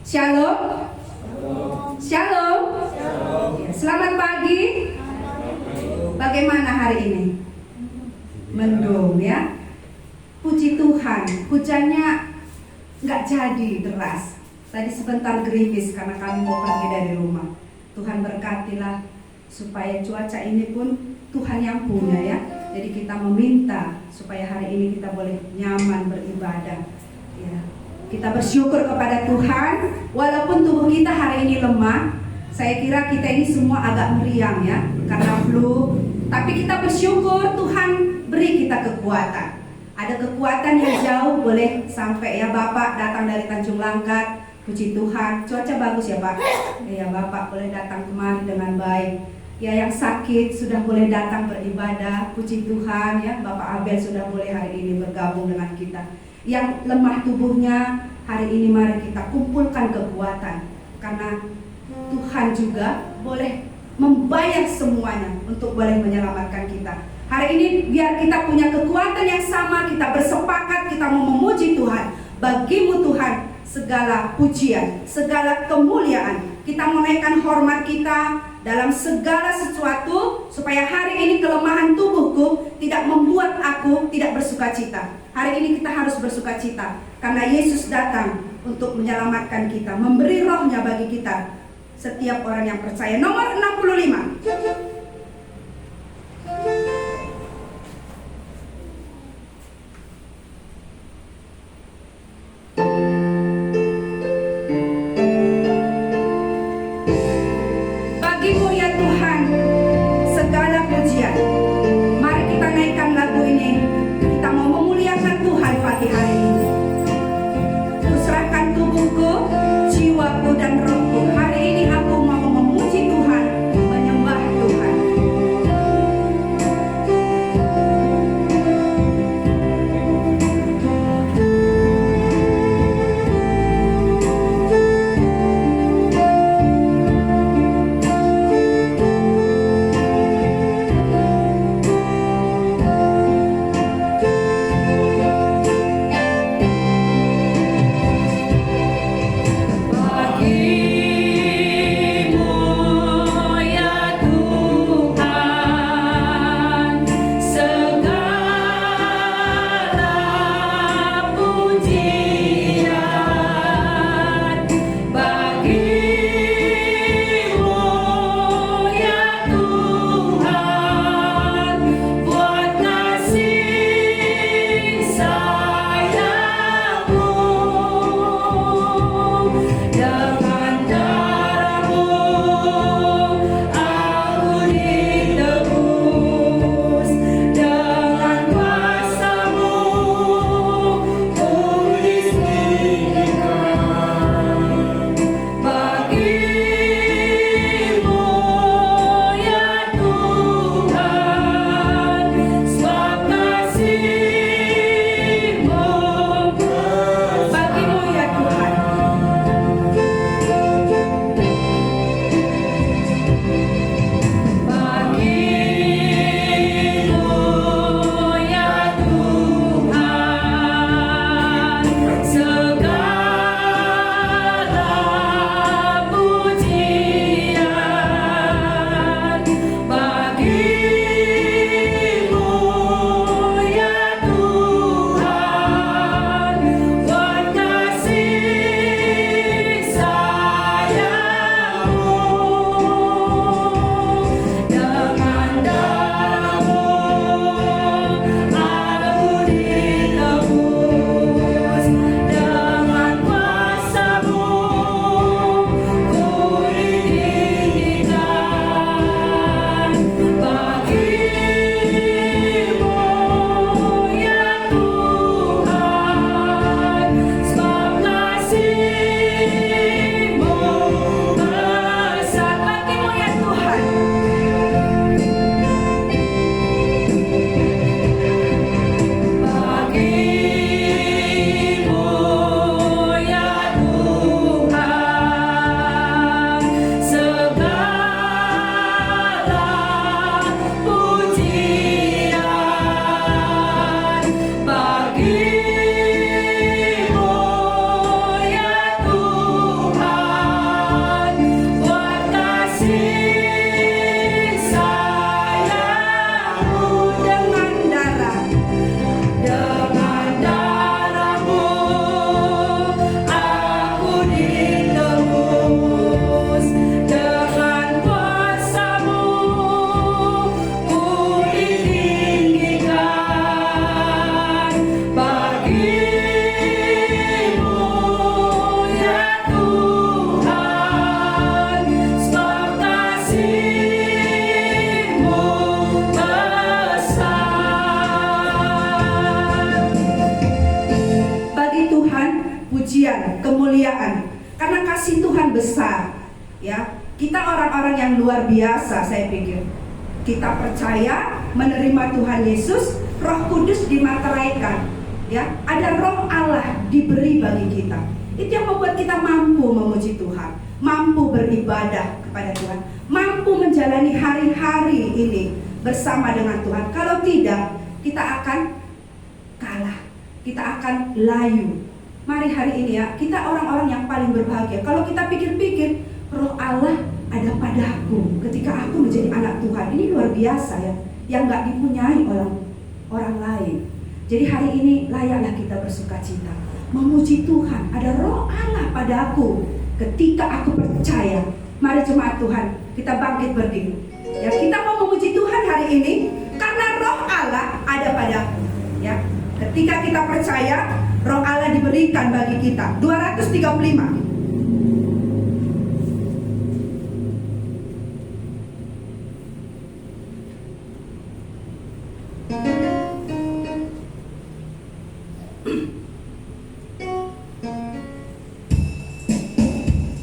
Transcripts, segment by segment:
Shalom. Shalom. Selamat pagi. Bagaimana hari ini? Mendung ya. Puji Tuhan, hujannya nggak jadi deras. Tadi sebentar gerimis karena kami mau pergi dari rumah. Tuhan berkatilah supaya cuaca ini pun Tuhan yang punya ya. Jadi kita meminta supaya hari ini kita boleh nyaman beribadah ya. Kita bersyukur kepada Tuhan. Walaupun tubuh kita hari ini lemah, saya kira kita ini semua agak meriang ya karena flu. Tapi kita bersyukur Tuhan beri kita kekuatan. Ada kekuatan yang jauh, boleh sampai ya. Bapak datang dari Tanjung Langkat, puji Tuhan. Cuaca bagus ya Pak. Ya Bapak boleh datang kemari dengan baik. Ya yang sakit sudah boleh datang beribadah, puji Tuhan ya. Bapak Abel sudah boleh hari ini bergabung dengan kita. Yang lemah tubuhnya, hari ini mari kita kumpulkan kekuatan. Karena Tuhan juga boleh membayar semuanya untuk boleh menyelamatkan kita. Hari ini biar kita punya kekuatan yang sama, kita bersepakat, kita mau memuji Tuhan. Bagimu Tuhan segala pujian, segala kemuliaan. Kita menaikkan hormat kita dalam segala sesuatu, supaya hari ini kelemahan tubuhku tidak membuat aku tidak bersuka cita. Hari ini kita harus bersuka cita karena Yesus datang untuk menyelamatkan kita, memberi rohnya bagi kita, setiap orang yang percaya. Nomor 65. Bagimu ya Tuhan segala pujian. Mari kita naikkan lagu ini. Kita mau memuliakan Tuhan pagi hari ini. Kuserahkan tubuhku, jiwaku dan rohku. Hari ini aku mau memuji Tuhan, menyembah Tuhan. pujian, kemuliaan. Karena kasih Tuhan besar. Ya, kita orang-orang yang luar biasa, saya pikir. Kita percaya menerima Tuhan Yesus, Roh Kudus dimateraikan. Ya, ada Roh Allah diberi bagi kita. Itu yang membuat kita mampu memuji Tuhan, mampu beribadah kepada Tuhan, mampu menjalani hari-hari ini bersama dengan Tuhan. Kalau tidak, kita akan kalah, kita akan layu. Mari hari ini ya, kita orang-orang yang paling berbahagia. Kalau kita pikir-pikir, Roh Allah ada padaku ketika aku menjadi anak Tuhan. Ini luar biasa ya, yang gak dipunyai orang lain. Jadi hari ini layaklah kita bersuka cita, memuji Tuhan. Ada Roh Allah padaku ketika aku percaya. Mari jemaat Tuhan, kita bangkit berdiri. Ya, kita mau memuji Tuhan hari ini karena Roh Allah ada padaku. Ya, ketika kita percaya, Roh Allah diberikan bagi kita. 235.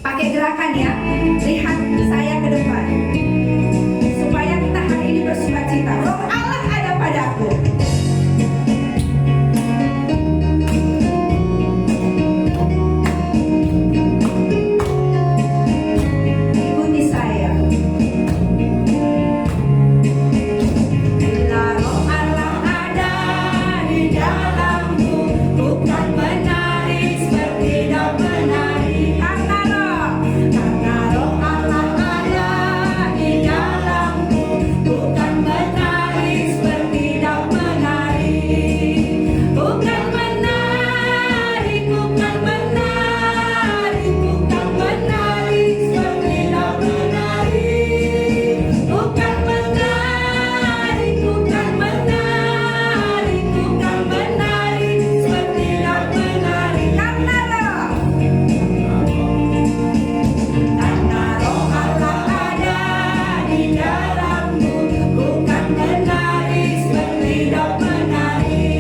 Pakai gerakan ya, lihat saya ke depan, supaya kita hari ini bersuka cita. Roh Allah ada padaku. Ikuti saya. Bila Roh Allah ada di dalamku, bukan menari seperti daun menari. Karena Roh Allah ada di dalamku, bukan menari seperti daun menari. Bukan menari, bukan menari, bukan menari seperti daun menari. Bukan menari, bukan menari, bukan menari seperti daun menari. Karena Roh Allah ada di dalamku, bukan menari seperti daun menari.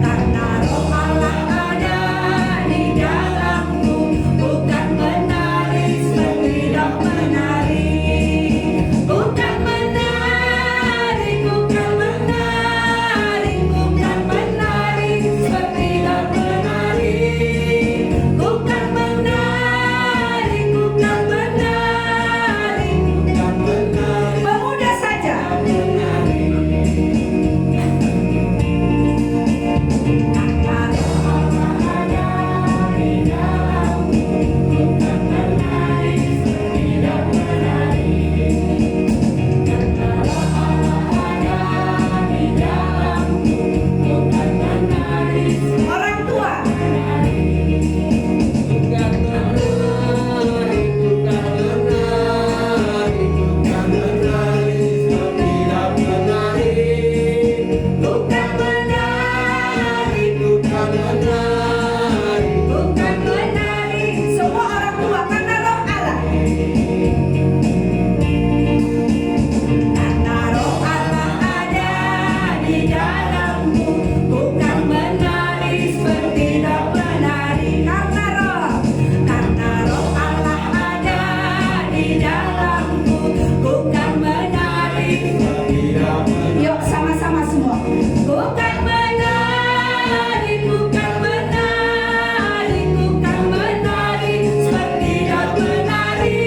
Karena Roh Allah ada di dalamku, bukan menari seperti daun menari. Bukan menari, bukan menari, bukan menari seperti daun menari. Bukan menari, bukan menari, bukan menari. Pemuda saja. Karena Roh Allah ada di dalamku, bukan menari seperti daun menari. Karena Roh Allah ada di dalamku, bukan menari. Orang tua. Bukan menari, bukan menari. Semua orang tua, karena Roh Allah. Karena Roh Allah ada di dalamku, bukan menari seperti daun menari. Karena Roh Allah ada di dalamku, bukan menari. Yuk sama-sama semua. Bukan menari, bukan menari, bukan menari seperti daun menari.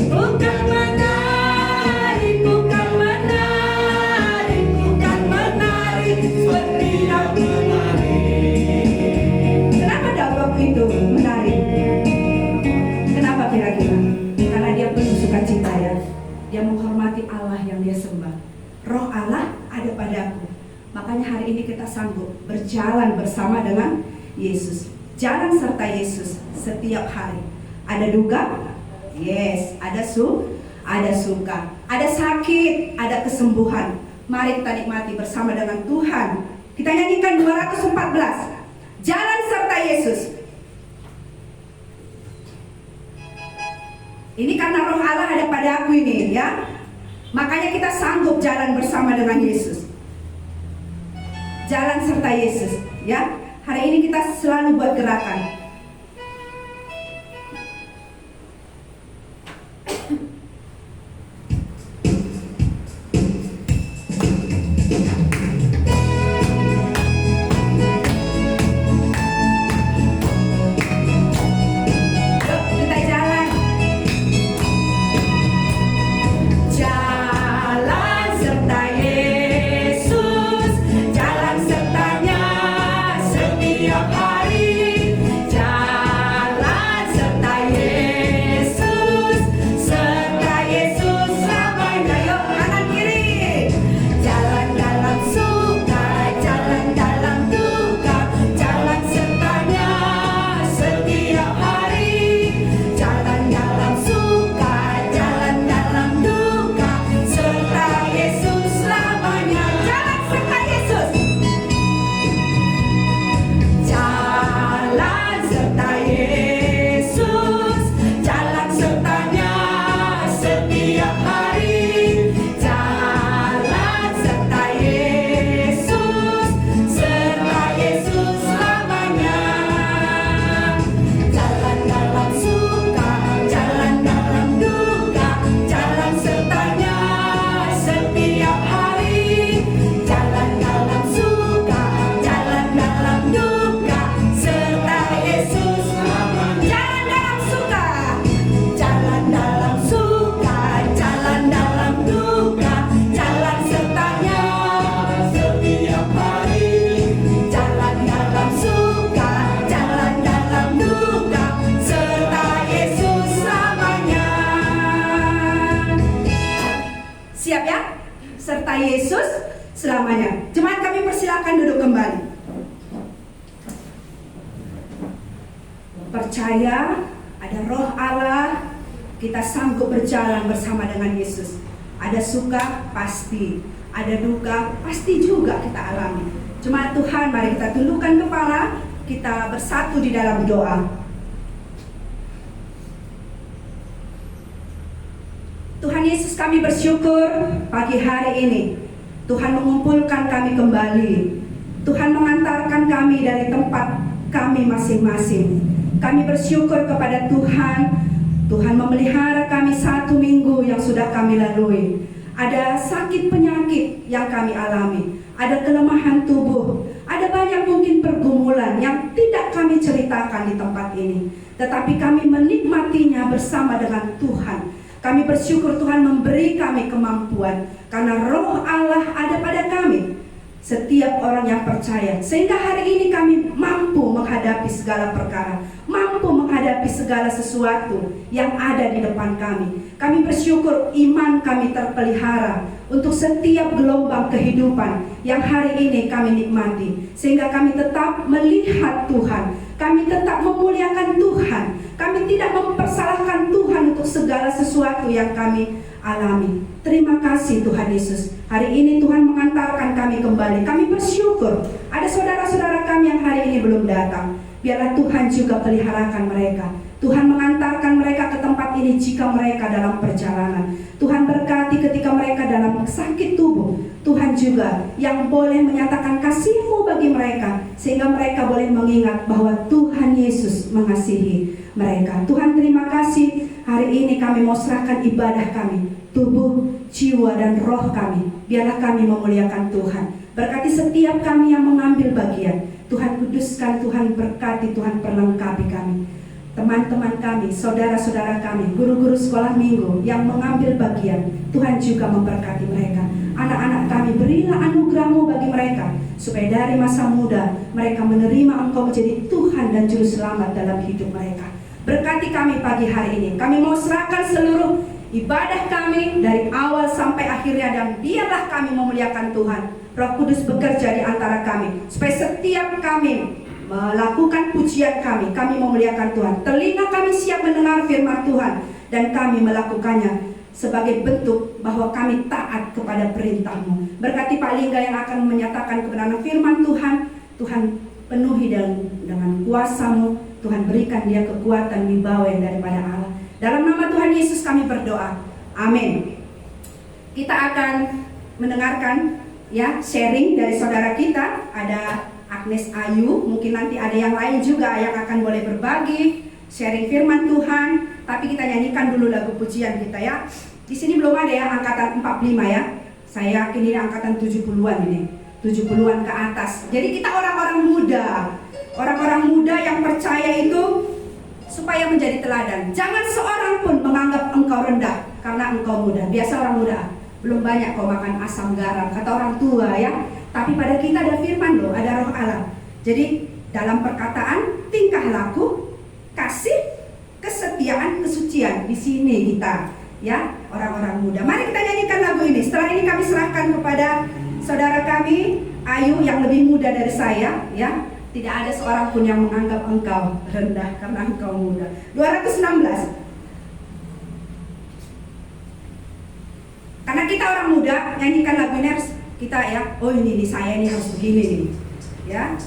Bukan menari, bukan menari, bukan menari seperti daun menari. Kenapa daun waktu itu menari? Kenapa kira-kira? Karena dia penuh sukacita ya. Dia menghormati Allah yang dia sembah. Roh Allah ada padaku. Makanya hari ini kita sanggup berjalan bersama dengan Yesus. Jalan serta Yesus setiap hari. Ada duka? Yes. Ada suka. Ada sakit, ada kesembuhan. Mari kita nikmati bersama dengan Tuhan. Kita nyanyikan 214. Jalan serta Yesus. Ini karena Roh Allah ada pada aku ini ya. Makanya kita sanggup jalan bersama dengan Yesus. Jalan serta Yesus ya. Hari ini kita selalu buat gerakan. Siap ya? Serta Yesus selamanya. Jemaat kami persilakan duduk kembali. Percaya ada Roh Allah, kita sanggup berjalan bersama dengan Yesus. Ada suka pasti, ada duka pasti juga kita alami. Jemaat Tuhan, mari kita tundukkan kepala, kita bersatu di dalam doa. Tuhan Yesus, kami bersyukur pagi hari ini Tuhan mengumpulkan kami kembali. Tuhan mengantarkan kami dari tempat kami masing-masing. Kami bersyukur kepada Tuhan. Tuhan memelihara kami 1 minggu yang sudah kami lalui. Ada sakit penyakit yang kami alami, ada kelemahan tubuh, ada banyak mungkin pergumulan yang tidak kami ceritakan di tempat ini, tetapi kami menikmatinya bersama dengan Tuhan. Kami bersyukur Tuhan memberi kami kemampuan karena Roh Allah ada pada kami, setiap orang yang percaya, sehingga hari ini kami mampu menghadapi segala perkara, mampu menghadapi segala sesuatu yang ada di depan kami. Kami bersyukur iman kami terpelihara untuk setiap gelombang kehidupan yang hari ini kami nikmati, sehingga kami tetap melihat Tuhan, kami tetap memuliakan Tuhan, kami tidak mempersalahkan Tuhan untuk segala sesuatu yang kami alami. Terima kasih Tuhan Yesus. Hari ini Tuhan mengantarkan kami kembali. Kami bersyukur ada saudara-saudara kami yang hari ini belum datang. Biarlah Tuhan juga peliharakan mereka. Tuhan mengantarkan mereka ke tempat ini jika mereka dalam perjalanan. Tuhan berkati ketika mereka dalam sakit tubuh. Tuhan juga yang boleh menyatakan kasih-Mu bagi mereka, sehingga mereka boleh mengingat bahwa Tuhan Yesus mengasihi mereka. Tuhan, terima kasih. Hari ini kami mau serahkan ibadah kami, tubuh, jiwa, dan roh kami. Biarlah kami memuliakan Tuhan. Berkati setiap kami yang mengambil bagian. Tuhan kuduskan, Tuhan berkati, Tuhan perlengkapi kami. Teman-teman kami, saudara-saudara kami, guru-guru sekolah minggu yang mengambil bagian, Tuhan juga memberkati mereka. Anak-anak kami, berilah anugerah-Mu bagi mereka, supaya dari masa muda mereka menerima Engkau menjadi Tuhan dan Juru Selamat dalam hidup mereka. Berkati kami pagi hari ini. Kami mau serahkan seluruh ibadah kami dari awal sampai akhirnya, dan biarlah kami memuliakan Tuhan. Roh Kudus bekerja di antara kami, supaya setiap kami melakukan pujian kami memuliakan Tuhan. Telinga kami siap mendengar firman Tuhan, dan kami melakukannya sebagai bentuk bahwa kami taat kepada perintah-Mu. Berkati Pak Lingga yang akan menyatakan kebenaran firman Tuhan. Tuhan penuhi dengan kuasa-Mu. Tuhan berikan dia kekuatan wibawa yang daripada Allah. Dalam nama Tuhan Yesus kami berdoa. Amin. Kita akan mendengarkan sharing dari saudara kita. Ada Agnes Ayu. Mungkin nanti ada yang lain juga yang akan boleh berbagi, sharing firman Tuhan. Tapi kita nyanyikan dulu lagu pujian kita ya. Di sini belum ada ya angkatan 45 ya. Saya yakin ini angkatan 70-an ini. 70-an ke atas. Jadi kita orang-orang muda. Orang-orang muda yang percaya itu supaya menjadi teladan. Jangan seorang pun menganggap engkau rendah karena engkau muda. Biasa orang muda, belum banyak kau makan asam garam, kata orang tua ya. Tapi pada kita ada firman loh, ada roh Allah. Jadi dalam perkataan, tingkah laku, kasih, kesetiaan, kesucian. Di sini kita ya, orang-orang muda. Mari kita nyanyikan lagu ini. Setelah ini kami serahkan kepada saudara kami Ayu yang lebih muda dari saya ya. Tidak ada seorang pun yang menganggap engkau rendah karena engkau muda. 216. Karena kita orang muda, nyanyikan lagu ini harus kita ya. Oh ini saya ini harus begini nih. Ya.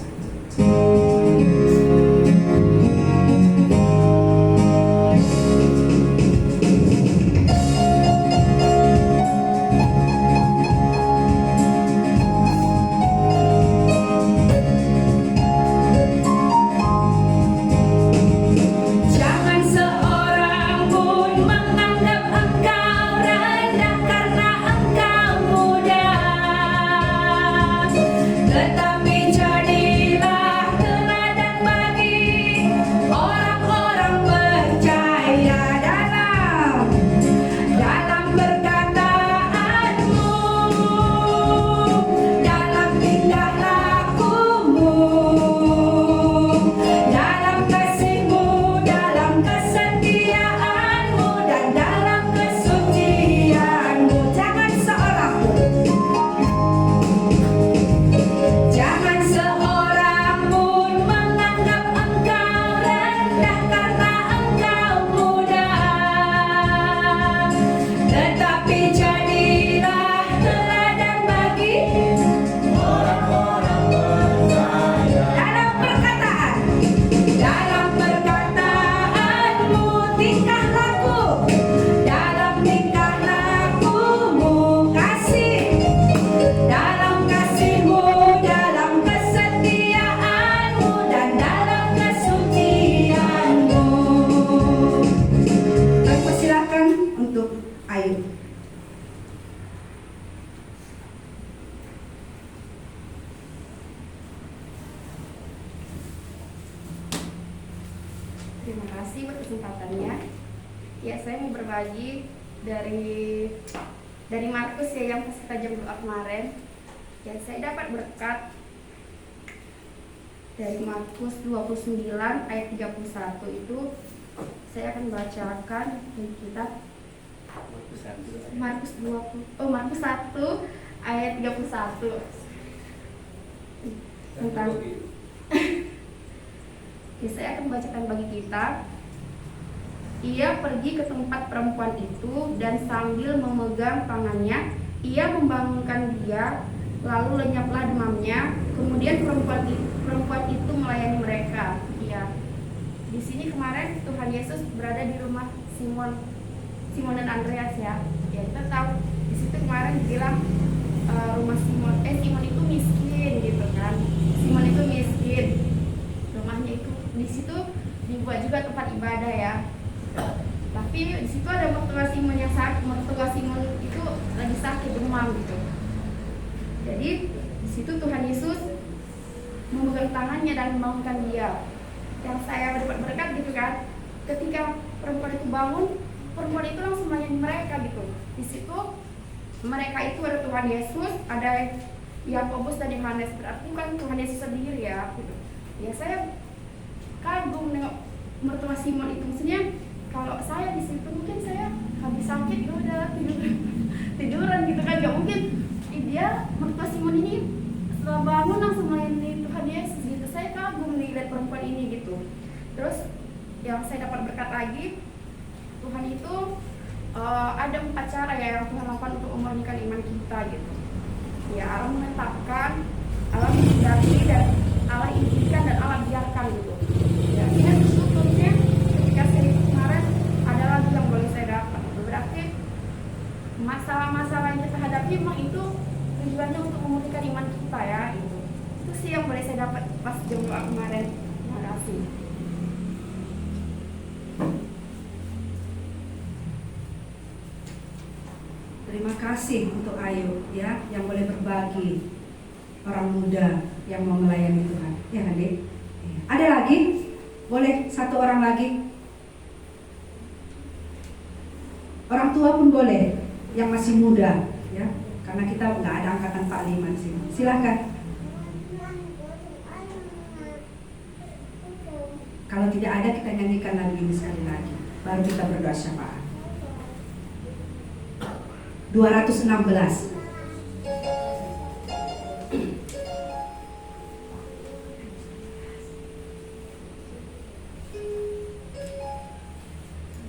Terima kasih buat kesempatannya. Ya, saya mau berbagi dari Markus ya yang pas kita jam doa kemarin. Ya, saya dapat berkat dari Markus 29 ayat 31 itu. Saya akan bacakan di kitab Markus 1 ayat 31 tentang Oke, saya akan bacakan bagi kita. Ia pergi ke tempat perempuan itu dan sambil memegang tangannya, ia membangunkan dia, lalu lenyaplah demamnya. Kemudian perempuan itu melayani mereka. Ya, di sini kemarin Tuhan Yesus berada di rumah Simon dan Andreas ya. Ya, kita tahu di situ kemarin dibilang rumah Simon itu miskin gitu kan. Simon itu miskin. Rumahnya itu di situ dibuat juga tempat ibadah ya. Tapi di situ ada mertua Simon yang sakit. Mertua Simon itu lagi sakit demam gitu. Jadi di situ Tuhan Yesus memegang tangannya dan membangunkan dia. Yang saya dapat berkat gitu kan. Ketika perempuan itu bangun, perempuan itu langsung melayani mereka gitu. Di situ mereka itu ada Tuhan Yesus, ada Yakobus dan Yohanes. Berarti bukan Tuhan Yesus sendiri ya. Gitu. Ya saya kagum dengan mertua Simon itu. Maksudnya kalau saya di situ mungkin saya habis sakit ya udah tiduran gitu kan, nggak mungkin. Dia mertua Simon ini setelah bangun langsung melayani Tuhan Yesus gitu. Saya kagum nih lihat perempuan ini gitu. Terus yang saya dapat berkat lagi, Tuhan itu ada 4 cara ya yang Tuhan lakukan untuk memurnikan iman kita gitu. Ya, Allah menetapkan, Allah menghendaki, dan Allah izinkan, dan Allah biarkan gitu. Ya, ini sebetulnya ketika saya kemarin ada lagi yang boleh saya dapat. Berarti masalah-masalah yang kita hadapi memang itu tujuannya untuk memulihkan iman kita ya. Itu sih yang boleh saya dapat Terima kasih untuk Ayu ya yang boleh berbagi, orang muda yang mau melayani Tuhan. Ya adik. Ada lagi? Boleh satu orang lagi? Orang tua pun boleh, yang masih muda ya. Karena kita nggak ada angkatan 45 di sini. Silakan. Kalau tidak ada, kita nyanyikan lagu ini sekali lagi. Baru kita berdoa syafaat. 216.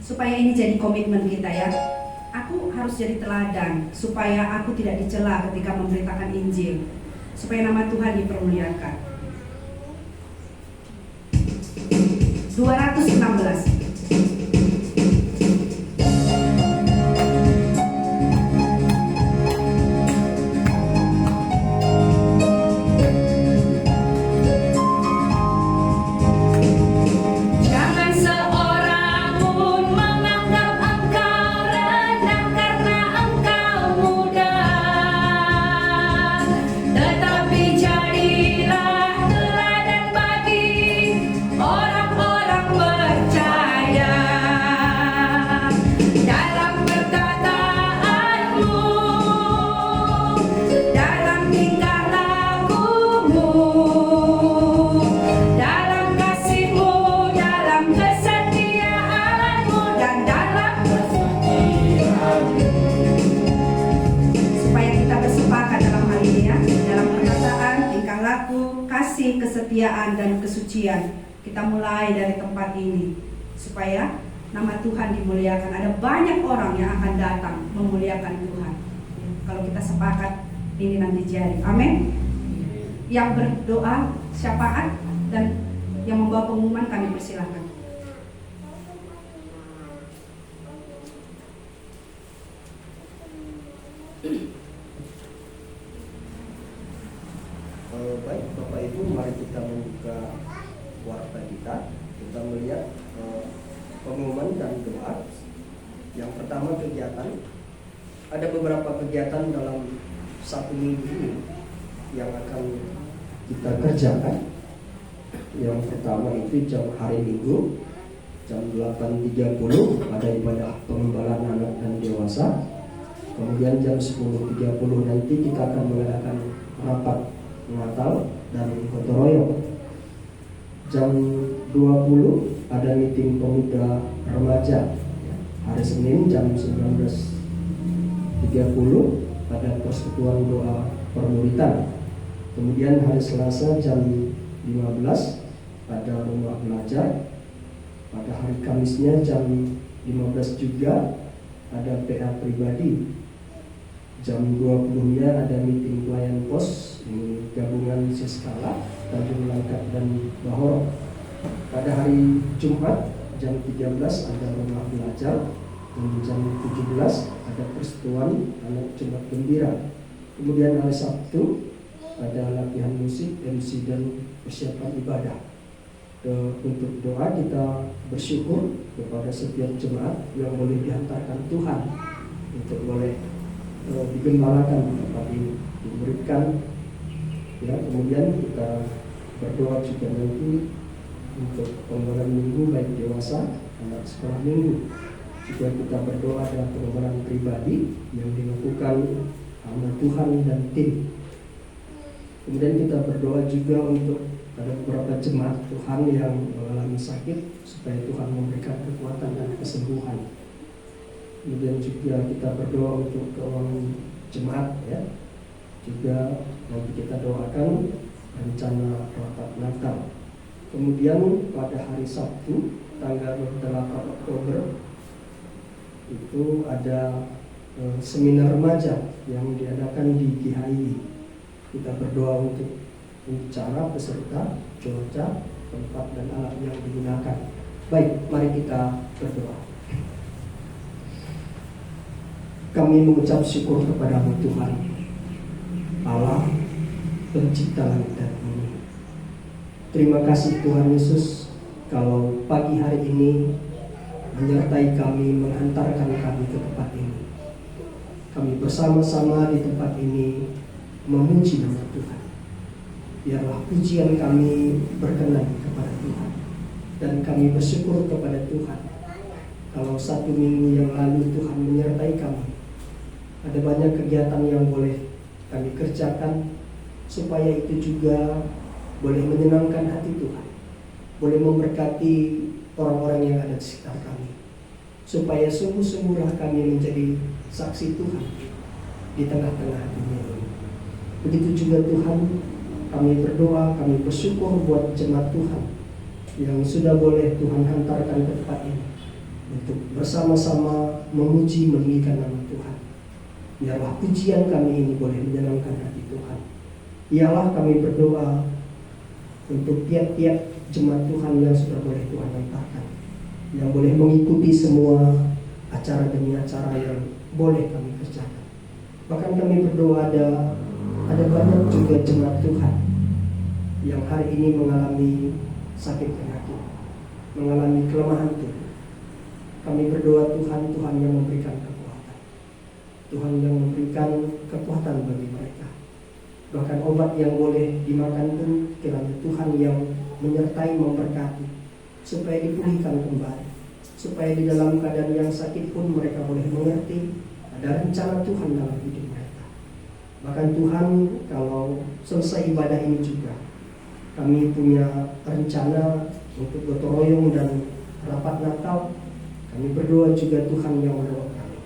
Supaya ini jadi komitmen kita ya. Aku harus jadi teladan supaya aku tidak dicela ketika memberitakan Injil, supaya nama Tuhan dipermuliakan. 216. Kesetiaan dan kesucian. Kita mulai dari tempat ini supaya nama Tuhan dimuliakan. Ada banyak orang yang akan datang memuliakan Tuhan. Kalau kita sepakat ini nanti jadi. Amin. Yang berdoa syafaat dan yang membawa pengumuman kami persilahkan. Baik Bapak Ibu, mari kita membuka warta kita. Kita melihat pengumuman dan doa. Yang pertama kegiatan. Ada beberapa kegiatan dalam satu minggu ini yang akan kita kerjakan. Yang pertama itu hari Minggu jam 8.30 ada ibadah pengembalaan anak dan dewasa. Kemudian jam 10.30 nanti kita akan mengadakan rapat Natal dan gotong royong. Jam 20 ada meeting pemuda remaja. Hari Senin jam 19.30 ada persekutuan doa permuritan. Kemudian hari Selasa jam 15 ada rumah belajar. Pada hari Kamisnya jam 15 juga ada PA pribadi. Jam 20-nya ada meeting pelayan pos gabungan Siskala, Tanjung Langkat dan Bahoro. Pada hari Jumat jam 13 ada rumah belajar dan jam 17 ada persekutuan anak Jumat Gembira. Kemudian hari Sabtu ada latihan musik, MC dan persiapan ibadah. Untuk doa kita bersyukur kepada setiap jemaat yang boleh dihantarkan Tuhan untuk boleh digembalakan di tempat ini, diberikan. Ya, kemudian kita berdoa juga nanti untuk pengumuman minggu baik dewasa, anak sekolah minggu. Juga kita berdoa dalam pengumuman pribadi yang dilakukan oleh Tuhan dan tim. Kemudian kita berdoa juga untuk ada beberapa jemaat Tuhan yang mengalami sakit supaya Tuhan memberikan kekuatan dan kesembuhan. Kemudian juga kita berdoa untuk keuangan jemaat ya. Juga nanti kita doakan rencana rapat Natal. Kemudian pada hari Sabtu tanggal 8 Oktober itu ada seminar remaja yang diadakan di GHI. Kita berdoa untuk cara, peserta, cuaca, tempat dan alat yang digunakan. Baik, mari kita berdoa. Kami mengucap syukur kepada-Mu Tuhan Allah pencipta langit dan bumi. Terima kasih Tuhan Yesus kalau pagi hari ini menyertai kami, menghantarkan kami ke tempat ini. kami bersama-sama di tempat ini memuji nama Tuhan. Biarlah pujian kami berkenan kepada Tuhan, dan kami bersyukur kepada Tuhan. Kalau 1 minggu yang lalu Tuhan menyertai kami, ada banyak kegiatan yang boleh kami kerjakan, supaya itu juga boleh menyenangkan hati Tuhan, boleh memberkati orang-orang yang ada di sekitar kami, supaya sungguh-sungguhlah kami menjadi saksi Tuhan di tengah-tengah dunia ini. Begitu juga Tuhan, kami berdoa, kami bersyukur buat jemaat Tuhan yang sudah boleh Tuhan hantarkan ke tempat ini untuk bersama-sama memuji, meninggikan nama Tuhan. Biarlah pujian kami ini boleh menyenangkan hati Tuhan. Biarlah kami berdoa untuk tiap-tiap jemaat Tuhan yang sudah boleh Tuhan hantarkan, yang boleh mengikuti semua acara demi acara yang boleh kami kerjakan. Bahkan kami berdoa ada banyak juga jemaat Tuhan yang hari ini mengalami sakit penyakit, mengalami kelemahan tubuh. Kami berdoa Tuhan yang memberikan kekuatan, Tuhan yang memberikan kekuatan bagi mereka. Bahkan obat yang boleh dimakan pun kiranya Tuhan yang menyertai, memberkati, supaya dipulihkan kembali, supaya di dalam keadaan yang sakit pun mereka boleh mengerti ada rencana Tuhan dalam hidup mereka. Bahkan Tuhan, kalau selesai ibadah ini juga, kami punya rencana untuk gotong royong dan rapat Natal. Kami berdoa juga Tuhan yang menolong kami,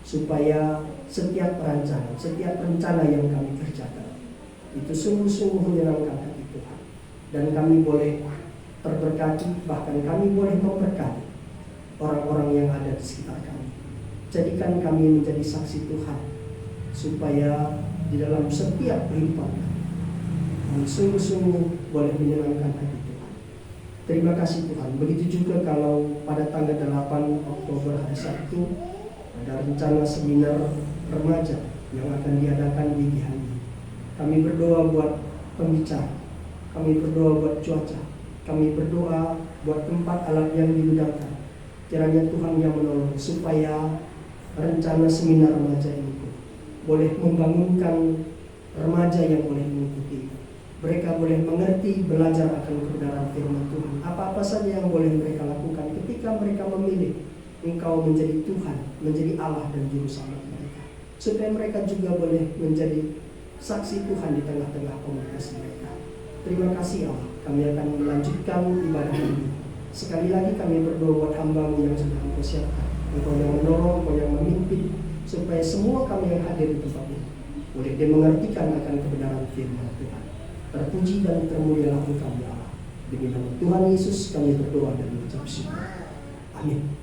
supaya setiap rencana yang kami kerjakan itu sungguh-sungguh menyenangkan hati Tuhan, dan kami boleh terberkati, bahkan kami boleh memberkati orang-orang yang ada di sekitar kami. Jadikan kami menjadi saksi Tuhan, supaya di dalam setiap kehidupan kami sungguh-sungguh boleh menyenangkan hati Tuhan. Terima kasih Tuhan. Begitu juga kalau pada tanggal 8 Oktober hari Sabtu ada rencana seminar remaja yang akan diadakan di Gianyar. Kami berdoa buat pembicara, kami berdoa buat cuaca, kami berdoa buat tempat alat yang digunakan. Kiranya Tuhan yang menolong, supaya rencana seminar remaja ini boleh membangunkan remaja yang boleh mengikuti. Mereka boleh mengerti, belajar akan kebenaran firman Tuhan. Apa-apa saja yang boleh mereka lakukan ketika mereka memilih Engkau menjadi Tuhan, menjadi Allah dan Juru Selamat mereka, supaya mereka juga boleh menjadi saksi Tuhan di tengah-tengah komunitas mereka. Terima kasih Allah. Kami akan melanjutkan ibadah ini. Sekali lagi kami berdoa buat hamba-Mu yang sudah Engkau siapkan, Engkau yang menolong, Engkau yang memimpin, supaya semua kami yang hadir di tempat ini boleh dimengertikan akan kebenaran firman Tuhan. Terpuji dan termulialah Engkau ya Allah. Demi nama Tuhan Yesus kami berdoa dan mengucap syukur. Amin.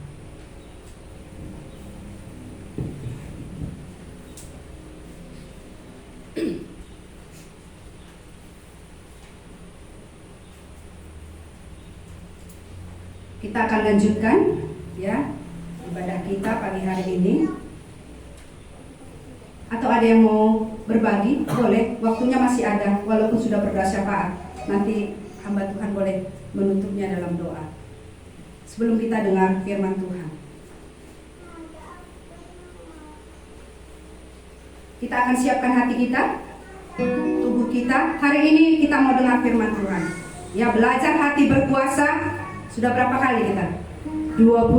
Kita akan lanjutkan ya ibadah kita pagi hari ini. Atau ada yang mau berbagi? Boleh, waktunya masih ada walaupun sudah berdoa syafaat. Nanti hamba Tuhan boleh menutupnya dalam doa. Sebelum kita dengar firman Tuhan, kita akan siapkan hati kita, tubuh kita. Hari ini kita mau dengar firman Tuhan. Ya, belajar hati berkuasa. Sudah berapa kali kita? 22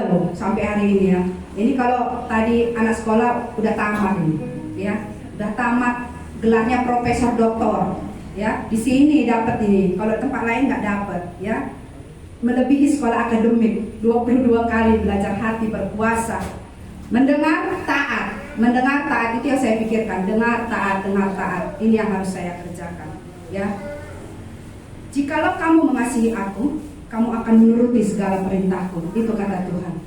loh sampai hari ini ya. Ini kalau tadi anak sekolah udah tamat ini, ya, udah tamat gelarnya profesor doktor, ya. Di sini dapat ini, kalau tempat lain nggak dapat, ya. Melebihi sekolah akademik, 22 kali belajar hati berkuasa. Mendengar taat itu yang saya pikirkan. Dengar taat. Ini yang harus saya kerjakan, ya. Jikalau kamu mengasihi aku, kamu akan menuruti segala perintahku. Itu kata Tuhan.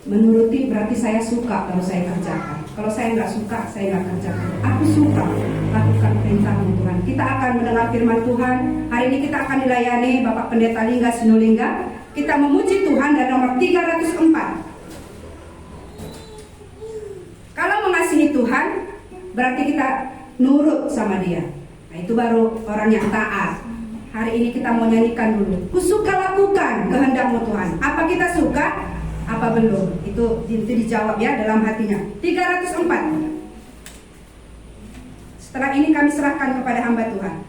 Menuruti berarti saya suka baru saya kerjakan. Kalau saya nggak suka, saya nggak kerjakan. Aku suka lakukan perintahmu Tuhan. Kita akan mendengar firman Tuhan. Hari ini kita akan dilayani Bapak Pendeta Lingga Sinulingga. Kita memuji Tuhan dari nomor 304. Kalau mengasihi Tuhan, berarti kita nurut sama Dia. Nah, itu baru orang yang taat. Hari ini kita mau nyanyikan dulu. Ku suka lakukan kehendak-Mu Tuhan. Apa kita suka? Apa apa belum? Itu dijawab ya dalam hatinya. 304. Setelah ini kami serahkan kepada hamba Tuhan.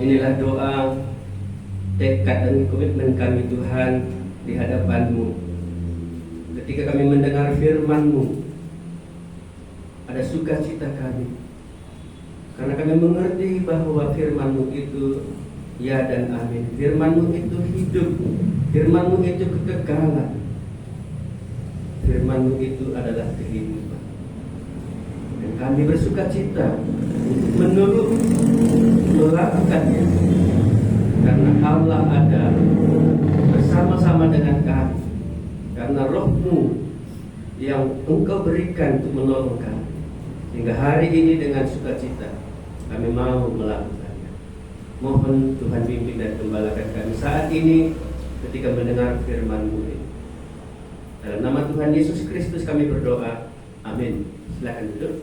Inilah doa, tekad dan komitmen kami Tuhan di hadapan-Mu. Ketika kami mendengar firman-Mu, ada sukacita kami, karena kami mengerti bahwa firman-Mu itu ya dan amin. Firman-Mu itu hidup, firman-Mu itu kekekalan, firman-Mu itu adalah kehidupan. Dan kami bersukacita untuk menurut melakukannya, karena Allah ada bersama-sama dengan kami, karena Roh-Mu yang Engkau berikan untuk menolong kami, sehingga hari ini dengan sukacita kami mau melakukannya. Mohon Tuhan pimpin dan gembalakan kami saat ini ketika mendengar firman-Mu ini. Dalam nama Tuhan Yesus Kristus kami berdoa, amin. Silakan duduk.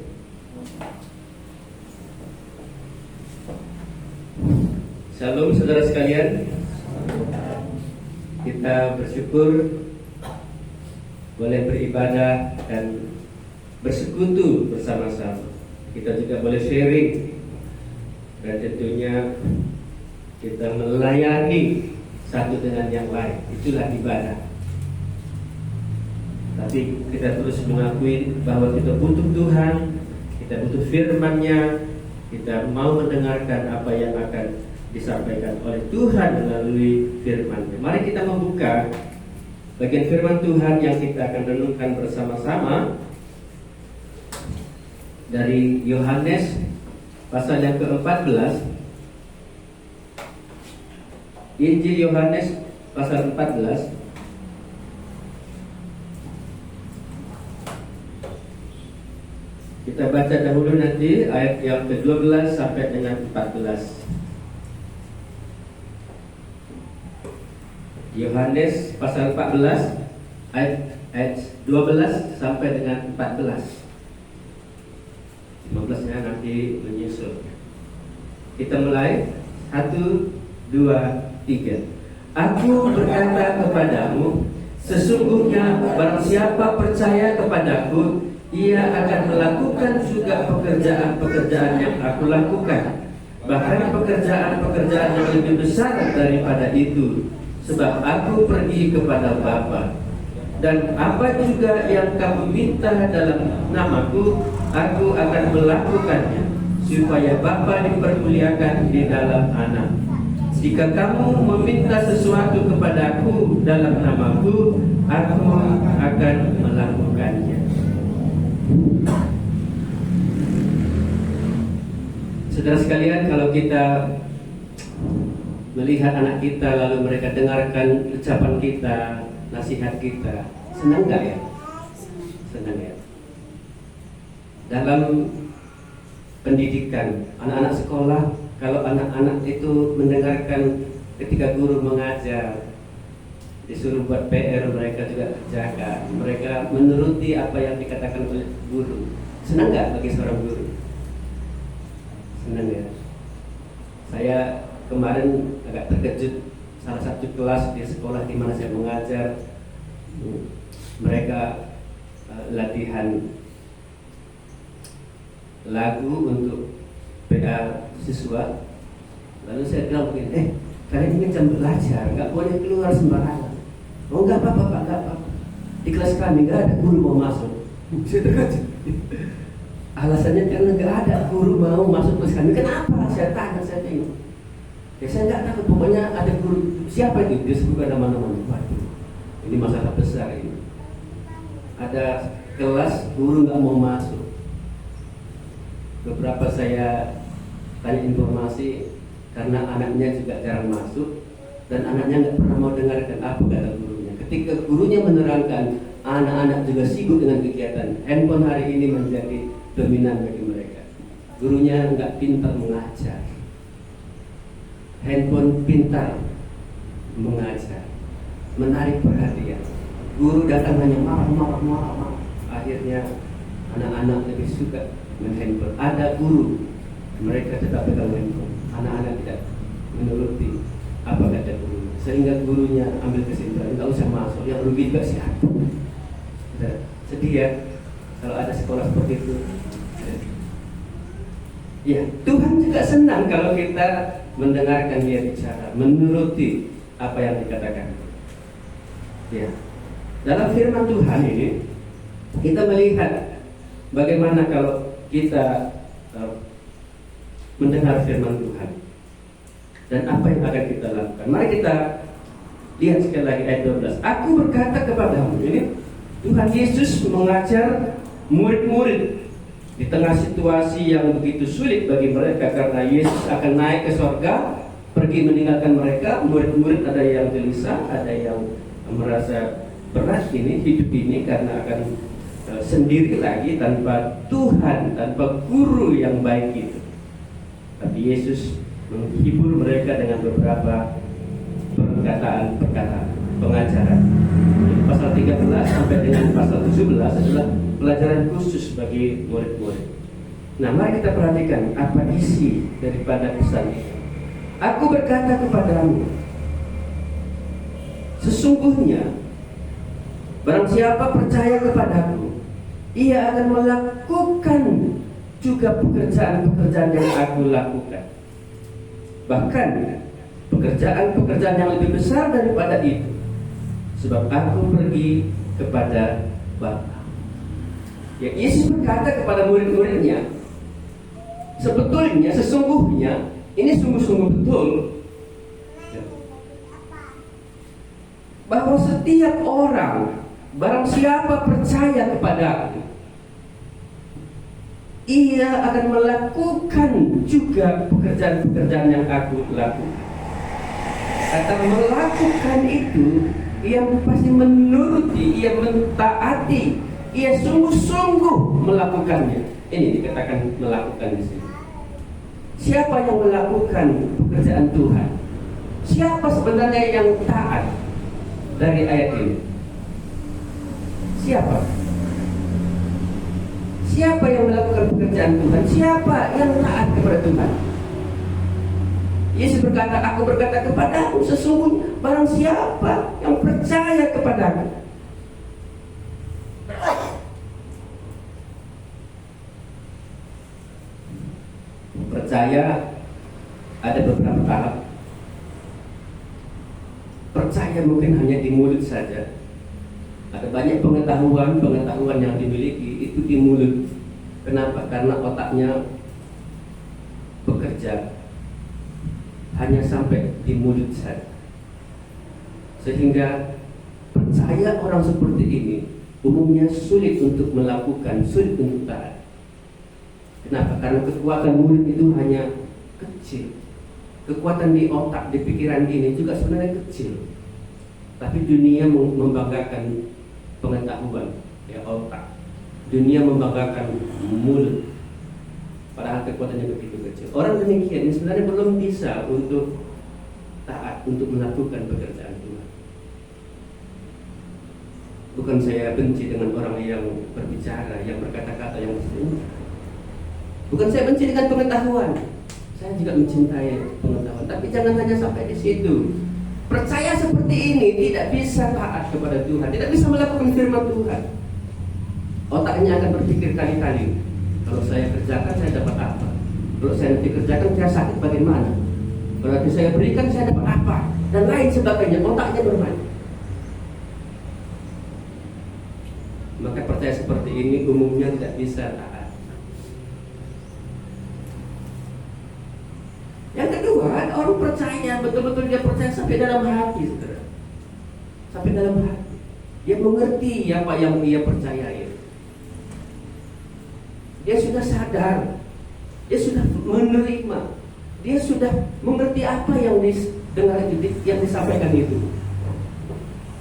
Shalom saudara sekalian. kita bersyukur boleh beribadah dan bersekutu bersama-sama. Kita juga boleh sharing dan tentunya kita melayani satu dengan yang lain. Itulah ibadah. Tapi kita terus mengakui bahwa kita butuh Tuhan, kita butuh firman-Nya, kita mau mendengarkan apa yang akan disampaikan oleh Tuhan melalui firman-Nya. Mari kita membuka bagian firman Tuhan yang kita akan renungkan bersama-sama dari Yohanes pasal yang ke-14. Injil Yohanes pasal 14. Kita baca dahulu nanti ayat yang ke-12 sampai dengan 14. Yohanes pasal 14 ayat 12 sampai dengan 14. 15-nya nanti menyusul. Kita mulai 1, 2, 3. Aku berkata kepadamu, sesungguhnya barang siapa percaya kepadaku, ia akan melakukan juga pekerjaan-pekerjaan yang aku lakukan, bahkan pekerjaan-pekerjaan yang lebih besar daripada itu, sebab aku pergi kepada Bapa. Dan apa juga yang kamu minta dalam namaku, aku akan melakukannya, supaya Bapa dipermuliakan di dalam Anak. Jika kamu meminta sesuatu kepadaku dalam namaku, aku akan melakukannya. Saudara sekalian, kalau kita melihat anak kita lalu mereka dengarkan ucapan kita, nasihat kita, senang nggak ya? Senang ya. Dalam pendidikan, anak-anak sekolah, kalau anak-anak itu mendengarkan ketika guru mengajar, disuruh buat PR, mereka juga kerjakan, mereka menuruti apa yang dikatakan oleh guru. Senang nggak bagi seorang guru? Senang ya. Saya kemarin agak terkejut, salah satu kelas di sekolah di mana saya mengajar, mereka latihan lagu untuk PA siswa. Lalu saya bilang begini, kalian ini jam belajar, nggak boleh keluar sembarangan. Oh nggak apa-apa Pak, nggak apa-apa. Di kelas kami nggak ada guru mau masuk. Saya terkejut. Alasannya karena nggak ada guru mau masuk kelas kami. Kenapa? Saya tanya, saya bingung. Ya saya nggak tahu, pokoknya ada guru. Siapa itu? Dia sebutkan nama-nama. Waduh, ini masalah besar ini. Ada kelas guru nggak mau masuk. Beberapa saya tanya informasi karena anaknya juga jarang masuk dan anaknya nggak pernah mau dengarkan apa kata gurunya. Ketika gurunya menerangkan, anak-anak juga sibuk dengan kegiatan. Handphone hari ini menjadi dominan bagi mereka. Gurunya nggak pintar mengajar. Handphone pintar mengajar, menarik perhatian. Guru datang hanya marah. Akhirnya anak-anak lebih suka main handphone. Ada guru, mereka tetap pegang handphone. Anak-anak tidak menuruti apa kata guru, sehingga gurunya ambil kesimpulan nggak usah masuk. Yang rugi juga siapa? Sedih ya kalau ada sekolah seperti itu. Ya, Tuhan juga senang kalau kita mendengarkan Dia bicara, menuruti apa yang dikatakan. Ya, dalam firman Tuhan ini kita melihat bagaimana kalau kita mendengar firman Tuhan dan apa yang akan kita lakukan. Mari kita lihat sekali lagi ayat 12. Aku berkata kepadamu, ini Tuhan Yesus mengajar murid-murid di tengah situasi yang begitu sulit bagi mereka karena Yesus akan naik ke sorga, pergi meninggalkan mereka. Murid-murid ada yang gelisah, ada yang merasa berat ini hidup ini karena akan sendiri lagi tanpa Tuhan, tanpa guru yang baik itu. Tapi Yesus menghibur mereka dengan beberapa perkataan pengajaran. Jadi pasal 13 sampai dengan pasal 17 adalah pelajaran khusus bagi murid-murid. Nah, mari kita perhatikan apa isi daripada pesan itu. Aku berkata kepadamu, sesungguhnya barang siapa percaya kepadaku, ia akan melakukan juga pekerjaan-pekerjaan yang aku lakukan. Bahkan pekerjaan-pekerjaan yang lebih besar daripada itu, sebab aku pergi kepada Bapa. Ya, Yesus berkata kepada murid-muridnya, sebetulnya, sesungguhnya, ini sungguh-sungguh betul, ya, bahwa setiap orang, barang siapa percaya kepadaku, ia akan melakukan juga pekerjaan-pekerjaan yang aku lakukan. Kata melakukan itu, ia pasti menuruti, ia mentaati, ia sungguh-sungguh melakukannya. Ini dikatakan melakukan di sini. Siapa yang melakukan pekerjaan Tuhan? Siapa sebenarnya yang taat dari ayat ini? Siapa? Siapa yang melakukan pekerjaan Tuhan? Siapa yang taat kepada Tuhan? Yesus berkata, aku berkata kepadamu, sesungguhnya barang siapa yang percaya kepadaku. Percaya ada beberapa tahap. Percaya mungkin hanya di mulut saja. Ada banyak pengetahuan yang dimiliki itu di mulut. Kenapa? Karena otaknya bekerja hanya sampai di mulut saja. Sehingga percaya orang seperti ini umumnya sulit untuk melakukan, sulit untuk taat. Kenapa? Karena kekuatan mulut itu hanya kecil. Kekuatan di otak, di pikiran ini juga sebenarnya kecil. Tapi dunia membanggakan pengetahuan, ya, otak. Dunia membanggakan mulut. Padahal kekuatannya begitu kecil. Orang demikian ini sebenarnya belum bisa untuk taat, untuk melakukan pekerjaan Tuhan. Bukan saya benci dengan orang yang berbicara, yang berkata-kata yang sesungguhnya. Bukan saya benci dengan pengetahuan. Saya juga mencintai pengetahuan. Tapi jangan hanya sampai di situ. Percaya seperti ini tidak bisa taat kepada Tuhan, tidak bisa melakukan firman Tuhan. Otaknya akan berpikir kali-kali, kalau saya kerjakan saya dapat apa? Kalau saya nanti kerjakan saya sakit bagaimana? Kalau nanti saya berikan saya dapat apa? Dan lain sebagainya. Otaknya bermain. Maka percaya seperti ini umumnya tidak bisa taat. Yang kedua, ada orang percaya, betul-betul dia percaya sampai dalam hati, saudara. Sampai dalam hati. Dia mengerti apa yang dia percayai. Dia sudah sadar, dia sudah menerima, dia sudah mengerti apa yang didengar itu, yang disampaikan itu.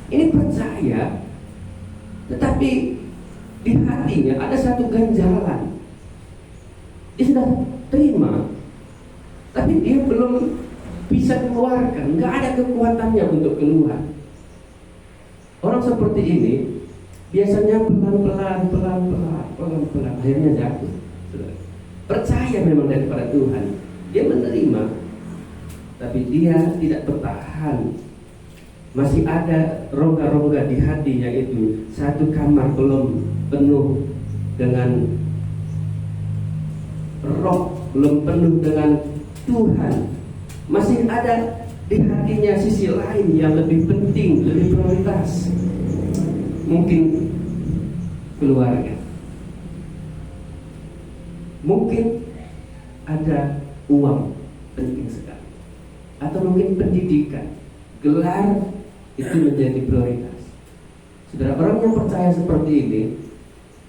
Ini percaya, tetapi di hatinya ada satu ganjalan. Dia sudah terima, tapi dia belum bisa keluarkan, nggak ada kekuatannya untuk keluar. Orang seperti ini biasanya pelan-pelan, akhirnya jatuh. Percaya memang daripada Tuhan, dia menerima, tapi dia tidak bertahan. Masih ada rongga-rongga di hatinya itu. Satu kamar belum penuh dengan roh, belum penuh dengan Tuhan. Masih ada di hatinya sisi lain yang lebih penting, lebih prioritas. Mungkin keluarga, mungkin ada uang, penting sekali, atau mungkin pendidikan, gelar itu menjadi prioritas. Saudara, orang yang percaya seperti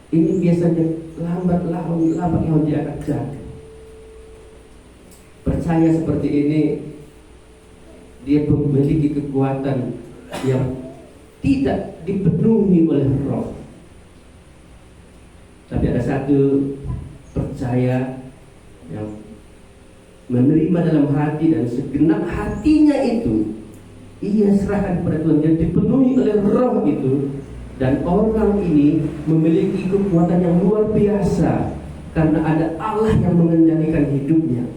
ini biasanya lambat laun dia akan jatuh. Percaya seperti ini, dia memiliki kekuatan yang tidak dipenuhi oleh roh. Tapi ada satu percaya yang menerima dalam hati dan segenap hatinya itu ia serahkan kepada Tuhan, yang dipenuhi oleh roh itu. Dan orang ini memiliki kekuatan yang luar biasa karena ada Allah yang mengendalikan hidupnya.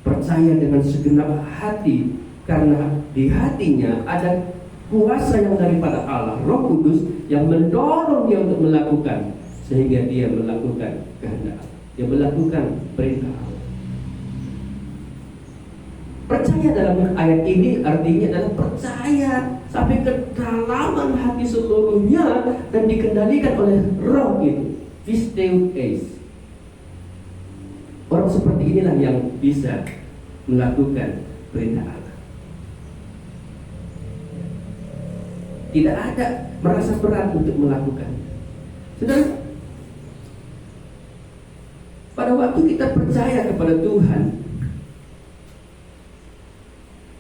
Percaya dengan segenap hati Karena di hatinya ada kuasa yang daripada Allah, Roh Kudus yang mendorong dia untuk melakukan, sehingga dia melakukan kehendak Allah. Dia melakukan perintah Allah. Percaya dalam ayat ini artinya adalah percaya sampai kedalaman hati seluruhnya dan dikendalikan oleh Roh itu. Pisteu eis. Orang seperti inilah yang bisa melakukan perintah Allah. Tidak ada merasa berat untuk melakukan. Saudara, pada waktu kita percaya kepada Tuhan,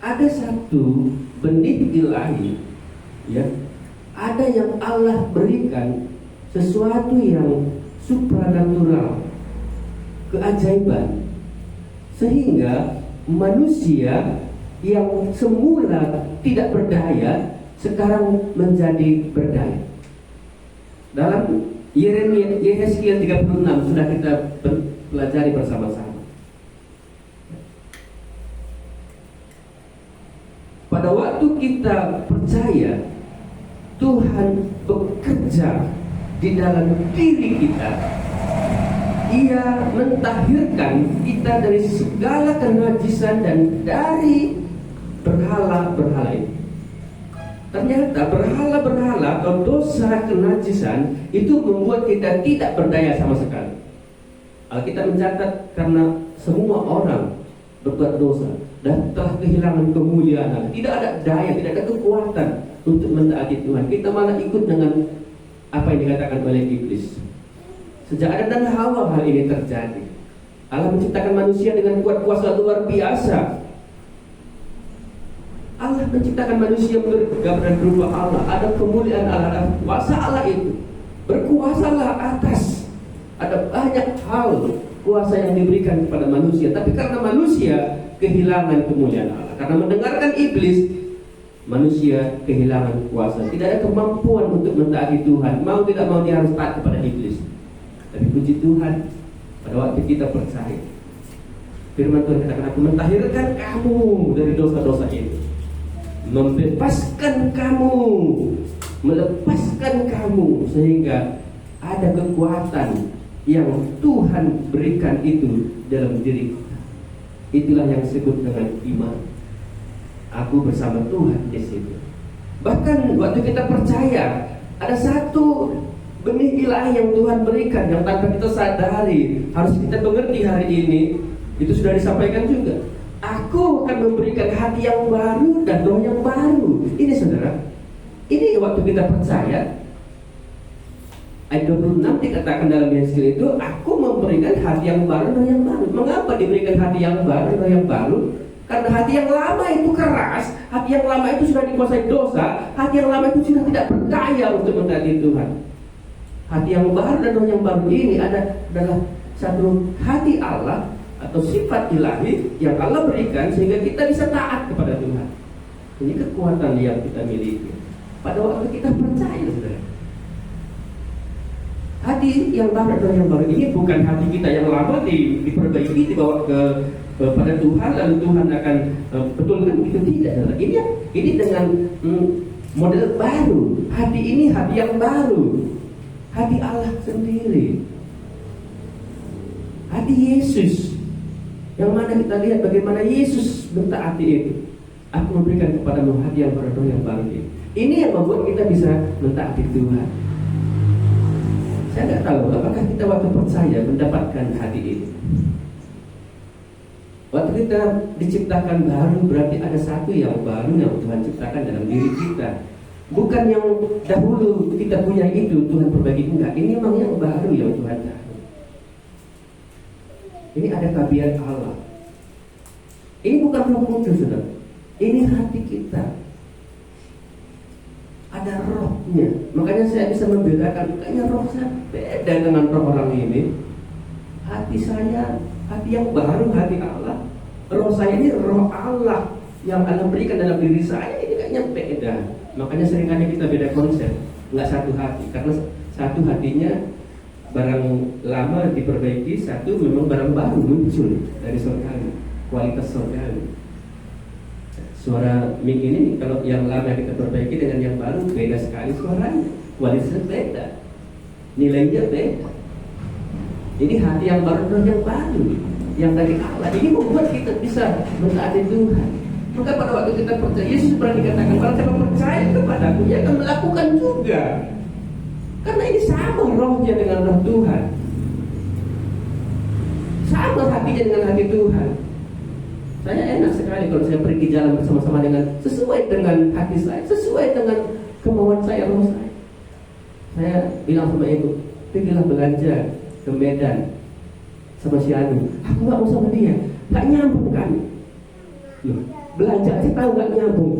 ada satu benih ilahi, ya, ada yang Allah berikan sesuatu yang supranatural, keajaiban, sehingga manusia yang semula tidak berdaya sekarang menjadi berdaya. Dalam Yehezkiel 36 sudah kita pelajari bersama-sama. Pada waktu kita percaya Tuhan bekerja di dalam diri kita, Ia mentahirkan kita dari segala kenajisan dan dari berhala-berhala itu. Ternyata berhala-berhala atau dosa kenajisan itu membuat kita tidak berdaya sama sekali. Alkitab mencatat karena semua orang berbuat dosa dan telah kehilangan kemuliaan Allah, tidak ada daya, tidak ada kekuatan untuk mentaati Tuhan. Kita malah ikut dengan apa yang dikatakan oleh iblis. Sejak Adam dan Hawa hal ini terjadi. Allah menciptakan manusia dengan kuat kuasa luar biasa. Allah menciptakan manusia bergambaran berupa Allah. Ada kemuliaan Allah, ada kuasa Allah itu. Berkuasalah atas. Ada banyak hal kuasa yang diberikan kepada manusia. Tapi karena manusia kehilangan kemuliaan Allah, karena mendengarkan iblis, manusia kehilangan kuasa. Tidak ada kemampuan untuk mentaati Tuhan. Mau tidak mau dia harus taat kepada iblis. Tapi puji Tuhan, pada waktu kita percaya, firman Tuhan katakan, aku mentahirkan kamu dari dosa-dosa ini, membebaskan kamu, melepaskan kamu, sehingga ada kekuatan yang Tuhan berikan itu dalam diri kita. Itulah yang disebut dengan iman. Aku bersama Tuhan di situ. Bahkan waktu kita percaya, ada satu benih ilahi yang Tuhan berikan yang tanpa kita sadari, harus kita mengerti hari ini. Itu sudah disampaikan juga. Aku akan memberikan hati yang baru dan roh yang baru. Ini saudara, ini waktu kita percaya, ayat 26 dikatakan dalam Yesaya itu, aku memberikan hati yang baru, roh yang baru. Mengapa diberikan hati yang baru, roh yang baru? Karena hati yang lama itu keras, hati yang lama itu sudah dikuasai dosa, hati yang lama itu sudah tidak berdaya untuk mentaati Tuhan. Hati yang baru dan roh yang baru ini adalah satu hati Allah atau sifat ilahi yang Allah berikan sehingga kita bisa taat kepada Tuhan. Ini kekuatan yang kita miliki pada waktu kita percaya, saudara. Hati yang baru dan yang baru ini bukan hati kita yang lama diperbaiki, dibawa kepada Tuhan lalu Tuhan akan betulkan, itu tidak. Ini dengan model baru. Hati ini hati yang baru, hati Allah sendiri, hati Yesus, yang mana kita lihat bagaimana Yesus mentaati itu. Aku memberikan kepadamu hati yang baru, yang baru ini. Ini yang membuat kita bisa mentaati Tuhan. Saya tidak tahu apakah kita waktu percaya mendapatkan hati ini. Waktu kita diciptakan baru, berarti ada satu yang baru yang Tuhan ciptakan dalam diri kita. Bukan yang dahulu kita punya itu Tuhan perbaiki, enggak. Ini memang yang baru yang Tuhan cari. Ini ada tabiat Allah. Ini bukan Roh Kudus, saudara. Ini hati kita. Ada rohnya. Makanya saya bisa membedakan, kayaknya roh saya beda dengan roh orang ini. Hati saya, hati yang baru, hati Allah. Roh saya ini roh Allah yang Allah berikan dalam diri saya. Ini kayaknya beda. Makanya seringkali kita beda konsep. Nggak satu hati. Karena satu hatinya barang lama diperbaiki, satu memang barang baru muncul dari surga, kualitas surga. Suara mic ini kalau yang lama kita perbaiki dengan yang baru beda sekali suaranya, kualitasnya beda, nilainya beda. Ini hati yang baru dan yang baru, yang dari Allah. Ini membuat kita bisa mentaati Tuhan. Maka pada waktu kita percaya, Yesus pernah dikatakan, kalau siapa percaya kepadaku, dia akan melakukan juga. Karena ini sama rohnya dengan roh Tuhan, sama hatinya dengan hati Tuhan. Saya enak sekali kalau saya pergi jalan bersama-sama dengan sesuai dengan hati saya, sesuai dengan kemauan saya, roh saya. Saya bilang sama ibu, pergilah belanja ke Medan sama si Anu. Aku nggak mau sama dia, nggak nyambung kan? Loh, belanja sih tahu nggak nyambung.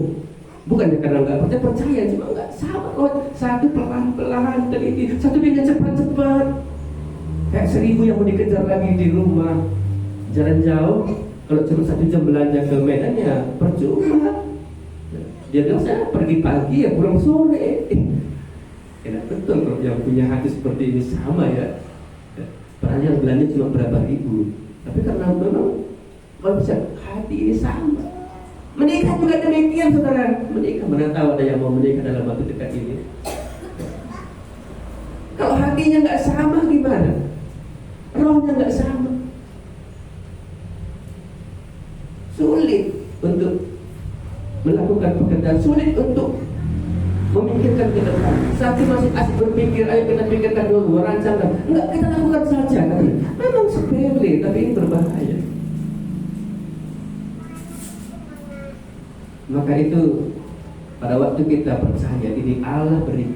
Bukan karena nggak percaya, cuma nggak sama. Oh, satu pelan-pelan teliti, satu dengan cepat-cepat. Kayak 1000 yang mau dikejar lagi di rumah, jalan jauh. Kalau cuma 1 jam belanja ke Medan ya percuma. Dia bilang saya pergi pagi ya pulang sore. Enak betul kalau yang punya hati seperti ini sama ya. Padahal yang belanja cuma berapa ribu, tapi karena memang konsep hati ini sama. Menikah juga demikian, saudara. Menikah, mana tahu ada yang mau menikah dalam waktu dekat ini. Kalau hatinya nggak sama gimana? Rohnya nggak sama, sulit untuk melakukan pekerjaan, sulit untuk memikirkan ke depan. Satu masih asik berpikir, ayo kita pikirkan dulu, rancangkan. Enggak, kita lakukan saja. Tapi memang sepele, tapi ini berbahaya. Maka itu pada waktu kita percaya ini Allah beri.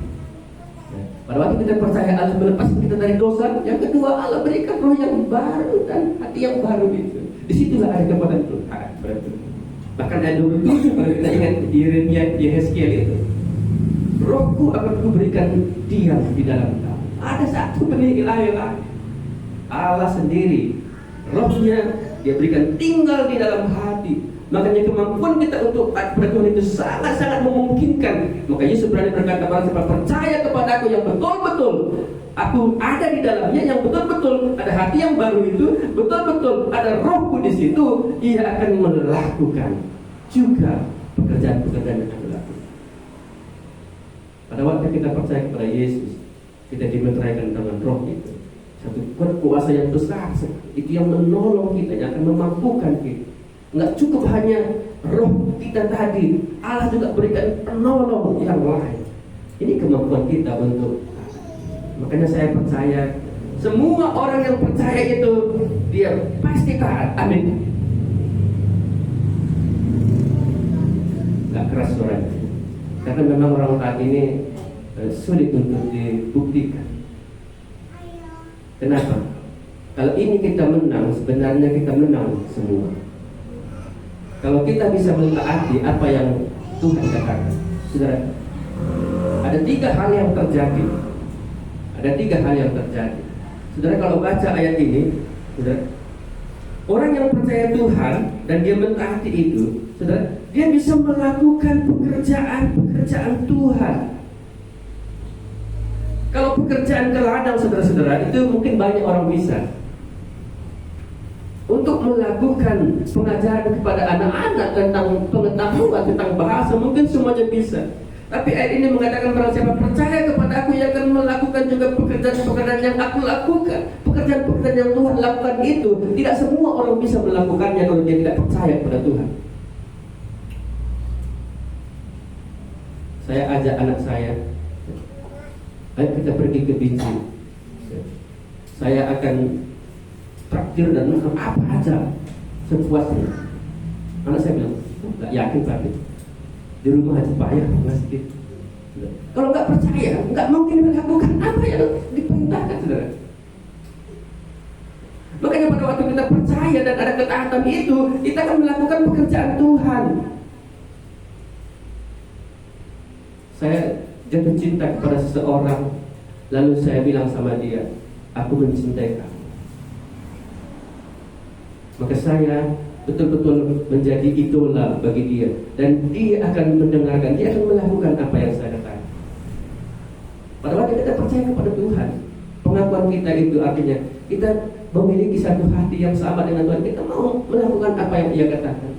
Pada waktu kita percaya Allah melepaskan kita dari dosa, yang kedua Allah berikan roh yang baru dan hati yang baru itu. Disitulah ada kepada Tuhan. Bahkan ayat 27 kalau kita ingat Yeremia Yehezkiel itu, rohku akan kuberikan diam di dalam kamu. Ada satu benih ilahi, Allah sendiri, rohnya dia berikan tinggal di dalam hati. Makanya kemampuan kita untuk taat kepada Tuhan itu sangat-sangat memungkinkan. Maka Yesus berani berkata, barang siapa percaya kepada aku yang betul-betul aku ada di dalamnya, yang betul-betul ada hati yang baru itu, betul-betul ada rohku di situ, ia akan melakukan juga pekerjaan-pekerjaan yang aku lakukan. Pada waktu kita percaya kepada Yesus, kita dimeteraikan dengan roh itu, satu kuasa yang besar, itu yang menolong kita, yang akan memampukan kita. Enggak cukup hanya roh kita tadi, Allah juga berikan penolong yang lain. Ini kemampuan kita untuk. Makanya saya percaya semua orang yang percaya itu dia pasti taat. Amin. Gak keras suaranya, karena memang orang taat ini sulit untuk dibuktikan. Kenapa? Kalau ini kita menang, sebenarnya kita menang semua. Kalau kita bisa mentaati apa yang Tuhan katakan, saudara, ada 3 hal yang terjadi. Ada 3 hal yang terjadi. Saudara, kalau baca ayat ini, saudara, orang yang percaya Tuhan dan dia mentaati itu, saudara, dia bisa melakukan pekerjaan Tuhan. Kalau pekerjaan ke ladang, saudara-saudara, itu mungkin banyak orang bisa. Untuk melakukan pengajaran kepada anak-anak tentang pengetahuan, tentang bahasa, mungkin semuanya bisa. Tapi ayat ini mengatakan barang siapa percaya kepada aku, yang akan melakukan juga pekerjaan-pekerjaan yang aku lakukan. Pekerjaan-pekerjaan yang Tuhan lakukan itu, tidak semua orang bisa melakukannya kalau dia tidak percaya kepada Tuhan. Saya ajak anak saya, ayo kita pergi ke Binjai. Saya akan traktir dan makan apa aja sepuasnya. Anak saya bilang, nggak yakin Pak, di rumah aja payah nggak sedikit. Kalau nggak percaya, nggak mungkin melakukan apa yang diperintahkan, saudara. Makanya pada waktu kita percaya dan ada ketaatan itu, kita akan melakukan pekerjaan Tuhan. Saya jatuh cinta kepada seseorang, lalu saya bilang sama dia, aku mencintai kamu. Maka saya betul-betul menjadi idola bagi dia, dan dia akan mendengarkan, dia akan melakukan apa yang saya katakan. Pada waktu kita percaya kepada Tuhan, pengakuan kita itu artinya kita memiliki satu hati yang sama dengan Tuhan. Kita mau melakukan apa yang Dia katakan.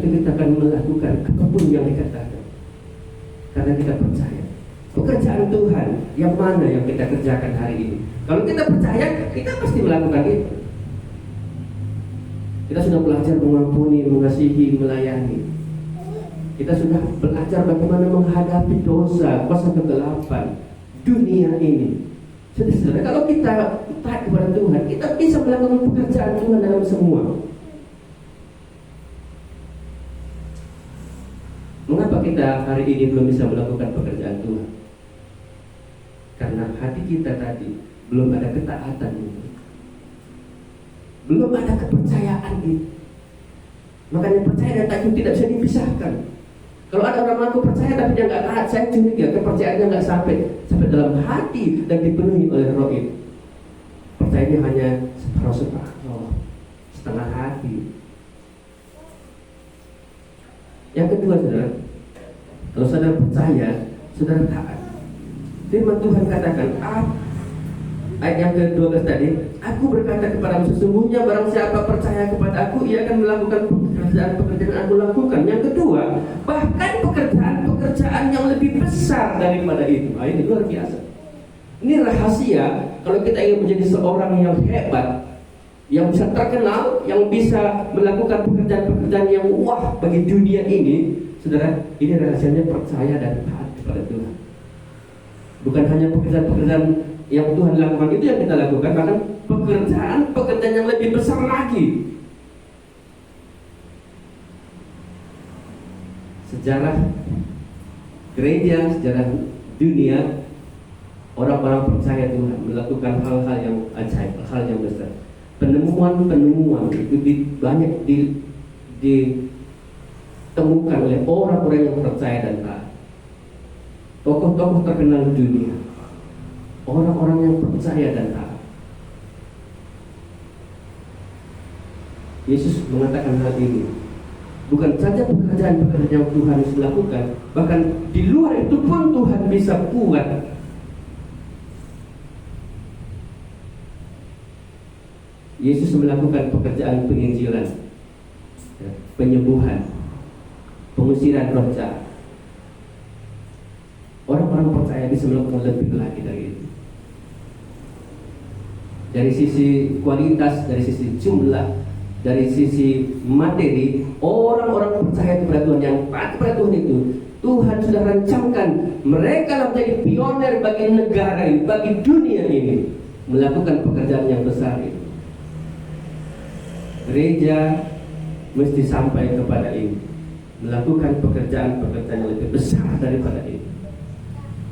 itu kita akan melakukan apapun yang dikatakan, karena kita percaya pekerjaan Tuhan yang mana yang kita kerjakan hari ini. Kalau kita percaya, kita pasti melakukan itu. Kita sudah belajar mengampuni, mengasihi, melayani. Kita sudah belajar bagaimana menghadapi dosa, kuasa kegelapan dunia ini. Saudara, kalau kita taat kepada Tuhan, kita bisa melakukan pekerjaan Tuhan dalam semua. Mengapa kita hari ini belum bisa melakukan pekerjaan Tuhan? Karena hati kita tadi belum ada ketaatan itu, belum ada kepercayaan itu. Makanya percaya dan taat itu tidak bisa dipisahkan. Kalau ada orang mengaku percaya tapi dia nggak taat, saya curiga kepercayaannya nggak sampai dalam hati dan dipenuhi oleh roh itu. Percayanya hanya separuh, setengah hati. Yang kedua, saudara, kalau saudara percaya, saudara taat. Firman Tuhan katakan, ayat yang ke-12 tadi, aku berkata kepadamu, sesungguhnya barang siapa percaya kepada aku, ia akan melakukan pekerjaan-pekerjaan yang aku lakukan. Yang kedua, bahkan pekerjaan yang lebih besar daripada itu. Ini luar biasa. Ini rahasia. Kalau kita ingin menjadi seorang yang hebat, yang bisa terkenal, yang bisa melakukan pekerjaan-pekerjaan yang wah bagi dunia ini, saudara, ini rahasianya percaya dan taat kepada Tuhan. Bukan hanya pekerjaan-pekerjaan yang Tuhan lakukan itu yang kita lakukan, bahkan pekerjaan yang lebih besar lagi. Sejarah gereja, sejarah dunia, orang-orang percaya Tuhan melakukan hal-hal yang ajaib, hal yang besar. Penemuan itu banyak ditemukan oleh orang-orang yang percaya dan taat. Tokoh-tokoh terkenal di dunia, orang-orang yang percaya dan taat. Yesus mengatakan hal ini. Bukan saja pekerjaan-pekerjaan yang Tuhan lakukan, bahkan di luar itu pun Tuhan bisa buat. Yesus melakukan pekerjaan penginjilan, penyembuhan, pengusiran roh jahat. Orang-orang percaya bisa melakukan lebih lagi dari itu. Dari sisi kualitas, dari sisi jumlah, dari sisi materi, orang-orang percaya kepada Tuhan yang taat kepada Tuhan itu, Tuhan sudah rancangkan mereka menjadi pionir bagi negara ini, bagi dunia ini, melakukan pekerjaan yang besar itu. Gereja mesti sampai kepada ini, melakukan pekerjaan-pekerjaan yang lebih besar daripada ini.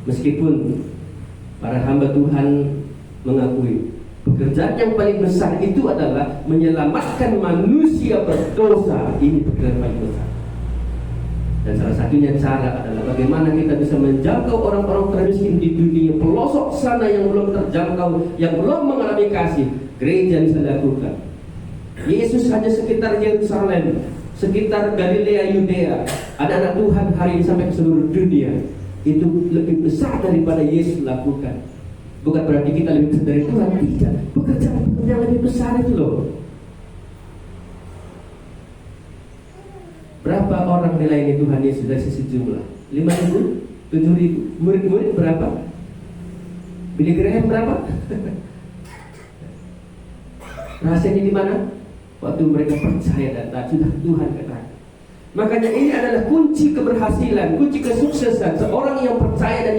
Meskipun para hamba Tuhan mengakui pekerjaan yang paling besar itu adalah menyelamatkan manusia berdosa. Ini pekerjaan paling besar. Dan salah satunya cara adalah bagaimana kita bisa menjangkau orang-orang termiskin di dunia pelosok sana yang belum terjangkau, yang belum mengalami kasih. Gereja bisa lakukan. Yesus hanya sekitar Yerusalem, sekitar Galilea, Yudea. Ada anak Tuhan hari ini sampai ke seluruh dunia. Itu lebih besar daripada Yesus lakukan. Bukan berarti kita lebih besar dari Tuhan, tidak. Pekerjaan yang lebih besar itu loh. Berapa orang dilayani Tuhan Yesus dari sisi jumlah? 5.000? 7.000? Murid-murid berapa? Billy Graham berapa? Rahasianya di mana? Waktu mereka percaya dan taat, sudah Tuhan katakan. Makanya ini adalah kunci keberhasilan, kunci kesuksesan seorang yang percaya dan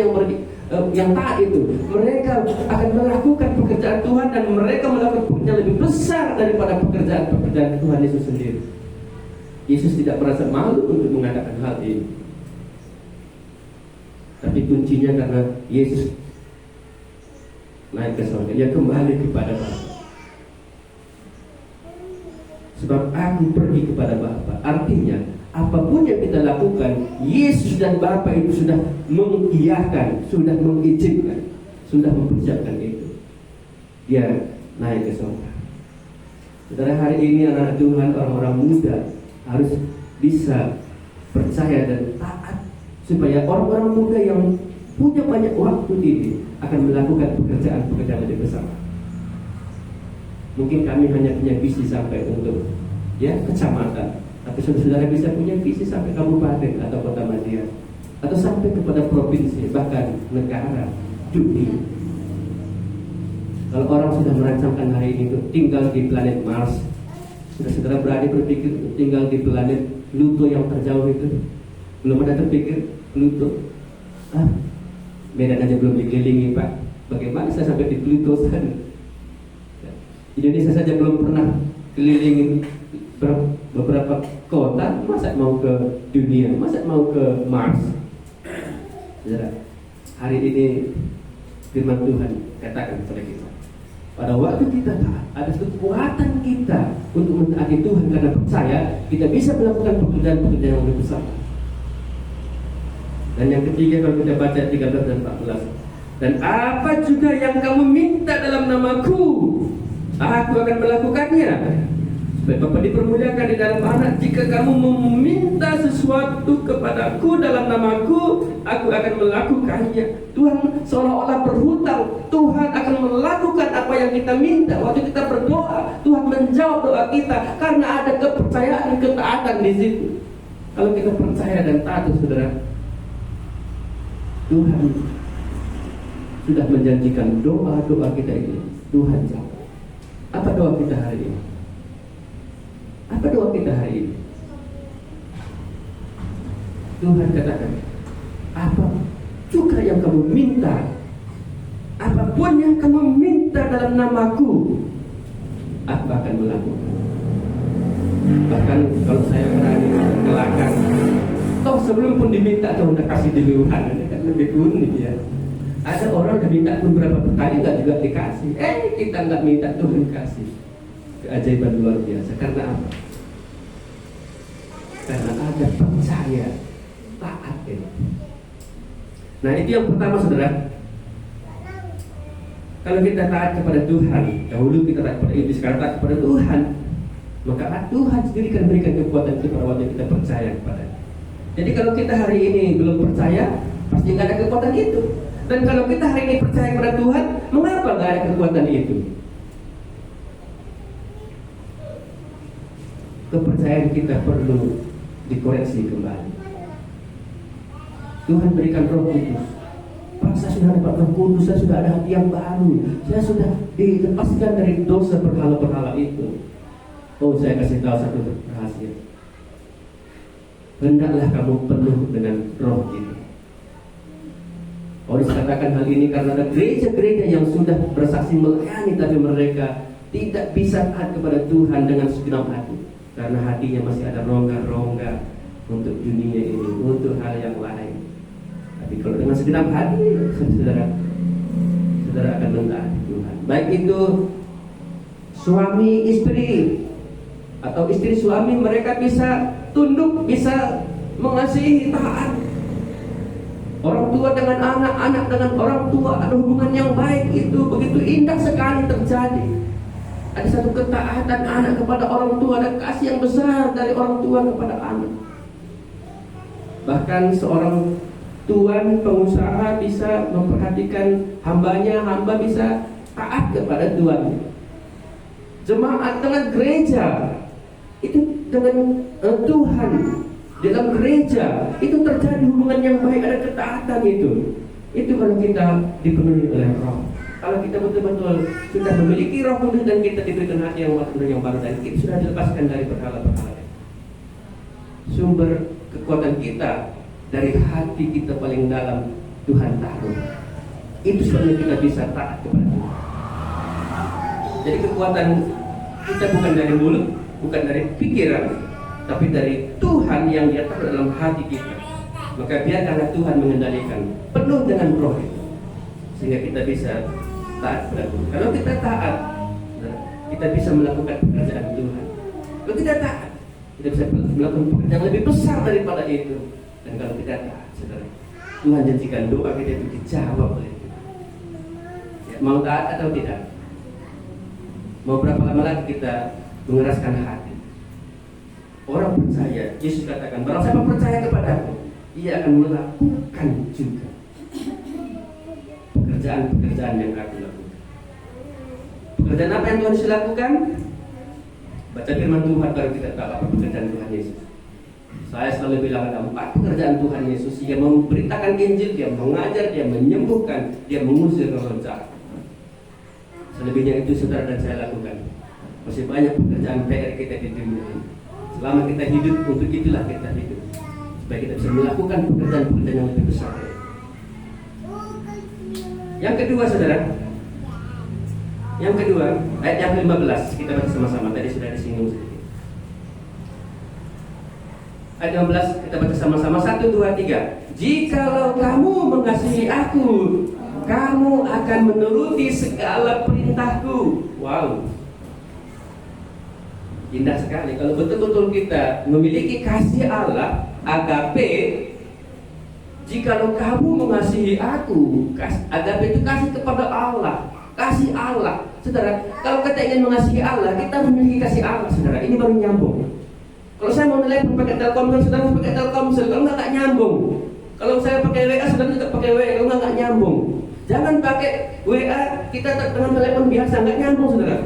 yang taat itu. Mereka akan melakukan pekerjaan Tuhan dan mereka melakukan pekerjaan lebih besar daripada pekerjaan Tuhan Yesus sendiri. Yesus tidak merasa malu untuk mengatakan hal ini. Tapi kuncinya karena Yesus naik ke surga, dia kembali kepada Bapa. Sebab aku pergi kepada Bapa. Artinya apapun yang kita lakukan, Yesus dan Bapa itu sudah mengiyakan, sudah mengizinkan, sudah mempersiapkan itu. Dia naik ke surga. Saudara, hari ini anak Tuhan, orang-orang muda harus bisa percaya dan taat, supaya orang-orang muda yang punya banyak waktu ini akan melakukan pekerjaan-pekerjaan lebih besar. Mungkin kami hanya punya visi sampai untuk kecamatan, Tapi saudara bisa punya visi sampai kabupaten atau kota Madia, atau sampai kepada provinsi, bahkan negara, dunia. Kalau orang sudah merancangkan hari ini untuk tinggal di planet Mars, sudah saudara berani berpikir untuk tinggal di planet Pluto yang terjauh itu? Belum ada terpikir Pluto? Medan aja belum dikelilingi Pak, bagaimana saya sampai di Pluto sana? Indonesia saja belum pernah kelilingi beberapa kota, masa mau ke dunia, masa mau ke Mars? Saudara, hari ini firman Tuhan katakan kepada kita, pada waktu kita taat, ada kekuatan kita untuk mentaati Tuhan karena percaya kita bisa melakukan pekerjaan-pekerjaan yang lebih besar. Dan yang ketiga, kalau kita baca 13 dan 14, dan apa juga yang kamu minta dalam namaku, aku akan melakukannya, supaya Bapa dipermuliakan di dalam Anak. Jika kamu meminta sesuatu kepadaku dalam namaku, aku akan melakukannya. Tuhan seolah-olah berhutang, Tuhan akan melakukan apa yang kita minta. Waktu kita berdoa, Tuhan menjawab doa kita karena ada kepercayaan, ketaatan di situ. Kalau kita percaya dan taat, saudara, Tuhan sudah menjanjikan doa-doa kita ini Tuhan jawab. Apa doa kita hari ini? Apa doa kita hari ini? Tuhan katakan, apa juga yang kamu minta, apapun yang kamu minta dalam namaku, aku akan melakukan. Bahkan kalau saya berani kelakar, toh sebelum pun diminta Tuhan udah kasih duluan, ini kan lebih unik ya. Ada orang udah minta pun berapa kali nggak juga dikasih. Kita nggak minta Tuhan kasih. Keajaiban luar biasa. Karena apa? Karena ada percaya, taat ini. Nah itu yang pertama, saudara. Kalau kita taat kepada Tuhan, dahulu kita taat kepada iblis, sekarang taat kepada Tuhan, maka Tuhan sendiri akan berikan kekuatan itu pada waktu kita percaya kepada-Nya. Jadi kalau kita hari ini belum percaya, pasti nggak ada kekuatan itu. Dan kalau kita hari ini percaya kepada Tuhan, mengapa nggak ada kekuatan itu? Kepercayaan kita perlu dikoreksi kembali. Tuhan berikan Roh Kudus. Pak, saya sudah dapat Roh Kudus, saya sudah ada hati yang baru, saya sudah dilepaskan dari dosa berhala-berhala itu. Oh, saya kasih tahu satu rahasia. Hendaklah kamu penuh dengan Roh itu. Paulus katakan hal ini karena ada gereja-gereja yang sudah bersaksi melayani, tapi mereka tidak bisa taat kepada Tuhan dengan segenap hati, karena hatinya masih ada rongga-rongga untuk dunia ini, untuk hal yang lain. Tapi kalau dengan segenap hati, saudara akan mentaati Tuhan. Baik itu suami istri atau istri suami, mereka bisa tunduk, bisa mengasihi, taat. Orang tua dengan anak, anak dengan orang tua, ada hubungan yang baik, itu begitu indah sekali terjadi. Ada satu ketaatan anak kepada orang tua, ada kasih yang besar dari orang tua kepada anak. Bahkan seorang tuan pengusaha bisa memperhatikan hambanya, hamba bisa taat kepada tuannya. Jemaat dengan gereja itu dengan Tuhan dalam gereja itu terjadi hubungan yang baik, ada ketaatan itu. Itu kalau kita dipenuhi oleh Roh. Kalau kita betul-betul sudah memiliki Roh Kudus dan kita diberikan hati yang baru dan kita sudah dilepaskan dari berhala-berhala. Sumber kekuatan kita dari hati kita paling dalam Tuhan taruh. Itu sebabnya kita bisa taat kepada Tuhan. Jadi kekuatan kita bukan dari mulut, bukan dari pikiran, tapi dari Tuhan yang Dia taruh dalam hati kita. Maka biarkanlah Tuhan mengendalikan penuh dengan Roh itu, sehingga kita bisa taat kepada Tuhan. Kalau kita taat, kita bisa melakukan pekerjaan Tuhan. Kalau tidak taat, kita bisa melakukan pekerjaan yang lebih besar daripada itu. Dan kalau tidak taat, saudara, Tuhan janjikan doa kita itu dijawab oleh Tuhan. Ya, mau taat atau tidak? Mau berapa lama lagi kita mengeraskan hati? Orang percaya, Yesus katakan, barang siapa percaya kepadaku, ia akan melakukan juga pekerjaan-pekerjaan yang aku lakukan. Pekerjaan apa yang Tuhan sudah lakukan? Baca firman Tuhan baru kita tahu apa pekerjaan Tuhan Yesus. Saya selalu bilang ada 4 pekerjaan Tuhan Yesus. Dia memberitakan Injil, dia mengajar, dia menyembuhkan, dia mengusir roh jahat. Selebihnya itu saudara dan saya lakukan. Masih banyak pekerjaan PR kita di dunia ini. Selama kita hidup, untuk itulah kita hidup, supaya kita bisa melakukan pekerjaan-pekerjaan yang lebih besar. Yang kedua saudara, yang kedua ayat yang ke-15 kita baca sama-sama. Tadi sudah disinggung sedikit. Ayat 15 kita baca sama-sama. 1, 2, 3. Jikalau kamu mengasihi aku, kamu akan menuruti segala perintahku. Wow, indah sekali. Kalau betul-betul kita memiliki kasih Allah, agape. Jikalau kamu mengasihi aku, agape itu kasih kepada Allah, kasih Allah. Saudara, kalau kita ingin mengasihi Allah, kita memiliki kasih Allah. Saudara, ini baru nyambung. Kalau saya mau telepon pakai Telkomsel, saudara pakai Telkomsel. Kalau nggak nyambung. Kalau saya pakai WA, saudara juga pakai WA. Kalau nggak nyambung. Jangan pakai WA kita dengan telepon biasa, nggak nyambung saudara.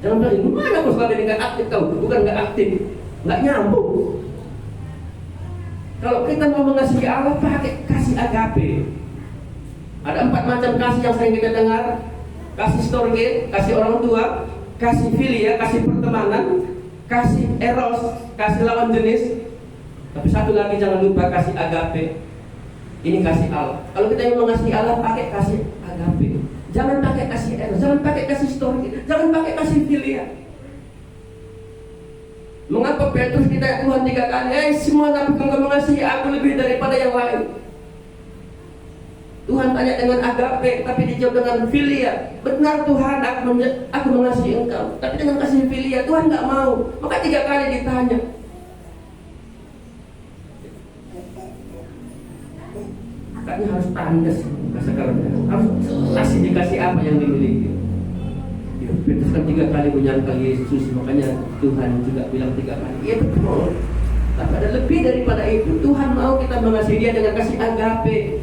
Jangan bilang, gimana kok selama ini nggak aktif kau? Bukan nggak aktif, nggak nyambung. Kalau kita mau mengasihi Allah, pakai kasih agape. Ada 4 macam kasih yang sering kita dengar. Kasih storge, kasih orang tua, kasih filia, kasih pertemanan, kasih eros, kasih lawan jenis. Tapi satu lagi jangan lupa kasih agape. Ini kasih Allah. Kalau kita ingin mengasihi Allah, pakai kasih agape. Jangan pakai kasih eros, jangan pakai kasih storge, jangan pakai kasih filia. Mengapa Petrus kita Tuhan 3 kali? Semua nabi engkau mengasihi aku lebih daripada yang lain. Tuhan tanya dengan agape, tapi dijawab dengan filia. Benar Tuhan, aku mengasihi engkau, tapi dengan kasih filia Tuhan nggak mau. Maka 3 kali ditanya. Makanya harus tandas, harus jelas dikasih apa yang dimiliki. Petrus kan 3 kali menyangkal Yesus, makanya Tuhan juga bilang 3 kali. Iya betul. Tapi ada lebih daripada itu. Tuhan mau kita mengasihi dia dengan kasih agape.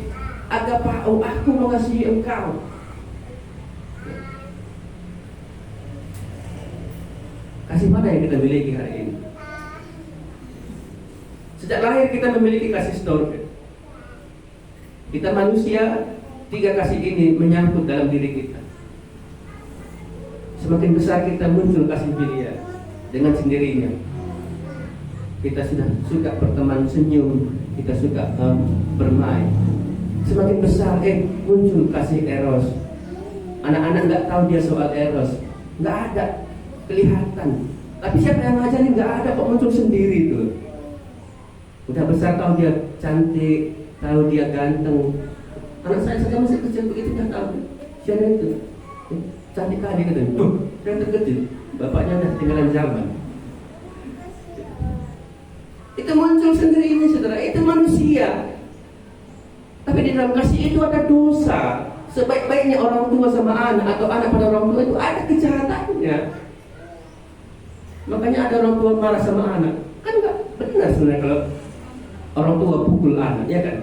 Agapao, aku mengasihi engkau. Kasih mana yang kita miliki hari ini? Sejak lahir kita memiliki kasih storge. Kita manusia, 3 kasih ini menyangkut dalam diri kita. Semakin besar kita muncul kasih filia dengan sendirinya. Kita sudah suka berteman, senyum, kita suka bermain. Semakin besar muncul kasih eros. Anak-anak nggak tahu dia soal eros, nggak ada kelihatan. Tapi siapa yang ngajarin? Nggak ada, kok muncul sendiri tuh. Udah besar tahu dia cantik, tahu dia ganteng. Anak saya masih kecil begitu udah tahu. Siapa itu? Cantik kali katanya. Yang terkejut, bapaknya udah tinggalan zaman. Itu muncul sendiri ini saudara, itu manusia. Tapi di dalam kasih itu ada dosa. Sebaik-baiknya orang tua sama anak, atau anak pada orang tua itu ada kejahatannya. Makanya ada orang tua marah sama anak. Kan nggak benar sebenarnya kalau orang tua pukul anak, ya kan?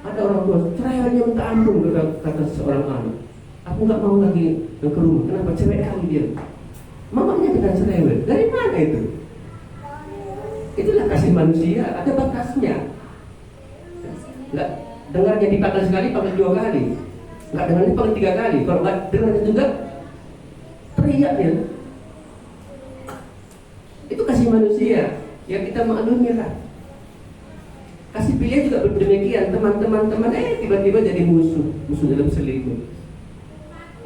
Ada orang tua cerewetnya minta ampun, kata seorang anak. Aku nggak mau lagi ke rumah. Kenapa? Cewek kali dia. Mamanya dengan cerewet. Dari mana itu? Itulah kasih manusia, ada batasnya. Nggak dengarnya dipanggil sekali, panggil 2 kali. Nggak dengarnya panggil 3 kali. Kalau nggak dengarnya juga teriak dia. Itu kasih manusia. Ya kita maklumi lah. Kasih pilihan juga demikian. Teman-teman tiba-tiba jadi musuh dalam selingkuh.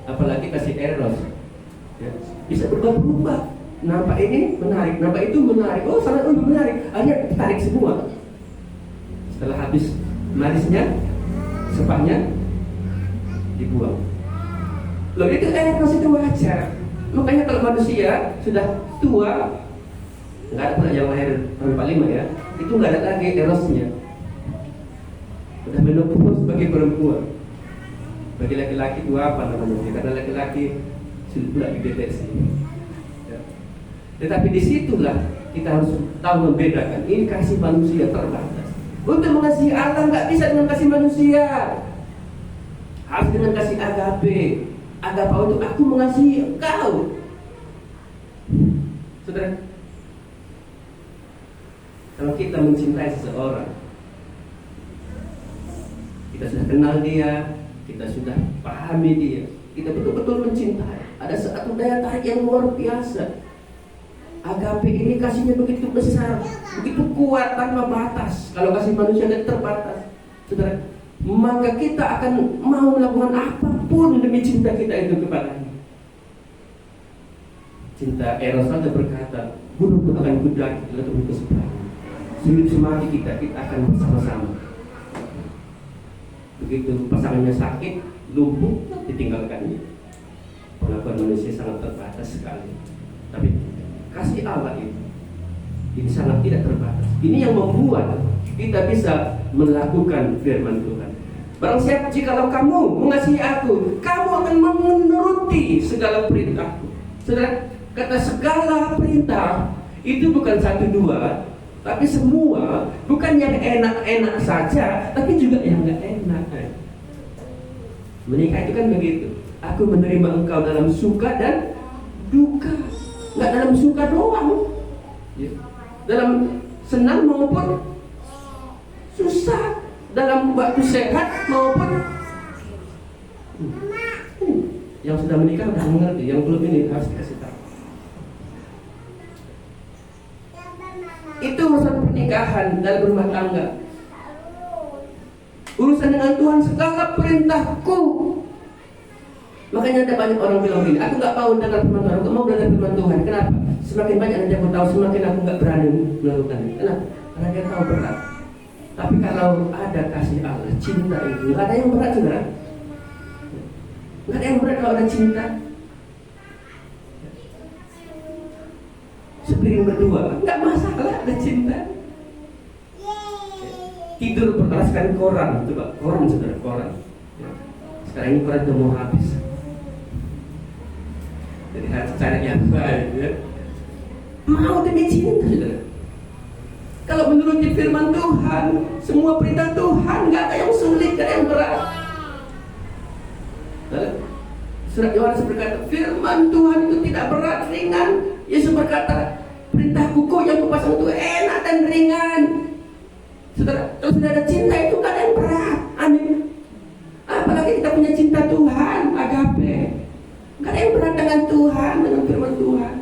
Apalagi kasih eros, ya, bisa berubah-ubah. Nampak ini menarik, nampak itu menarik. Oh, sangat menarik. Akhirnya ditarik semua. Setelah habis manisnya, sepahnya dibuang. Loh, itu eros itu wajar. Makanya kalau manusia sudah tua, nggak ada pula yang lahir tahun 45 ya, itu nggak ada lagi erosnya. Udah menopause bagi perempuan. Bagi laki-laki itu apa namanya? Karena laki-laki sudah pula dideteksi. Ya. Tetapi disitulah kita harus tahu membedakan. Ini kasih manusia terbatas. Untuk mengasihi Allah nggak bisa dengan kasih manusia. Harus dengan kasih agape. Agape untuk aku mengasihi engkau. Saudara, kalau kita mencintai seseorang, kita sudah kenal dia, kita sudah pahami dia, kita betul-betul mencintai. Ada satu daya tarik yang luar biasa. Agape ini kasihnya begitu besar, begitu kuat tanpa batas. Kalau kasih manusia tidak terbatas, saudara, maka kita akan mau melakukan apapun demi cinta kita itu kepadanya. Cinta Eros saja berkata, gunung akan kudaki dalam tubuh keseberang. Hidup semati kita akan bersama-sama. Begitu pasangannya sakit, lumpuh, ditinggalkannya. Pengakuan manusia sangat terbatas sekali. Tapi kasih Allah ini sangat tidak terbatas. Ini yang membuat kita bisa melakukan firman Tuhan. Barang siapa jikalau kamu mengasihi aku, kamu akan menuruti segala perintahku. Saudara, kata segala perintah itu bukan satu dua, tapi semua. Bukan yang enak-enak saja, tapi juga yang gak enak. Menikah itu kan begitu. Aku menerima engkau dalam suka dan duka. Nggak dalam suka doang, dalam senang maupun susah, dalam waktu sehat maupun yang sudah menikah sudah mengerti, yang belum ini harus dikasih tahu. Itu urusan pernikahan dalam rumah tangga. Urusan dengan Tuhan, segala perintahku. Makanya ada banyak orang bilang gini, aku nggak mau dengar firman Tuhan, aku mau dengar firman Tuhan. Kenapa? Semakin banyak yang aku tahu, semakin aku nggak berani melakukannya. Kenapa? Karena dia tahu berat. Tapi kalau ada kasih Allah, cinta itu nggak ada yang berat, saudara. Nggak ada yang berat kalau ada cinta. Sepiring berdua, nggak masalah ada cinta. Tidur beralaskan koran, coba koran, saudara, koran. Sekarang ini koran udah mau habis. Jadi harus cari yang baik, ya. Mau demi cinta, saudara. Kalau menuruti firman Tuhan, semua perintah Tuhan, nggak ada yang sulit, nggak ada yang berat. Surat Yohanes berkata, firman Tuhan itu tidak berat, ringan. Yesus berkata, perintahku kok yang kupasang itu enak dan ringan. Saudara, kalau sudah ada cinta itu nggak ada yang berat. Amin. Apalagi kita punya cinta Tuhan, agape. Gak ada yang berat dengan Tuhan, dengan firman Tuhan.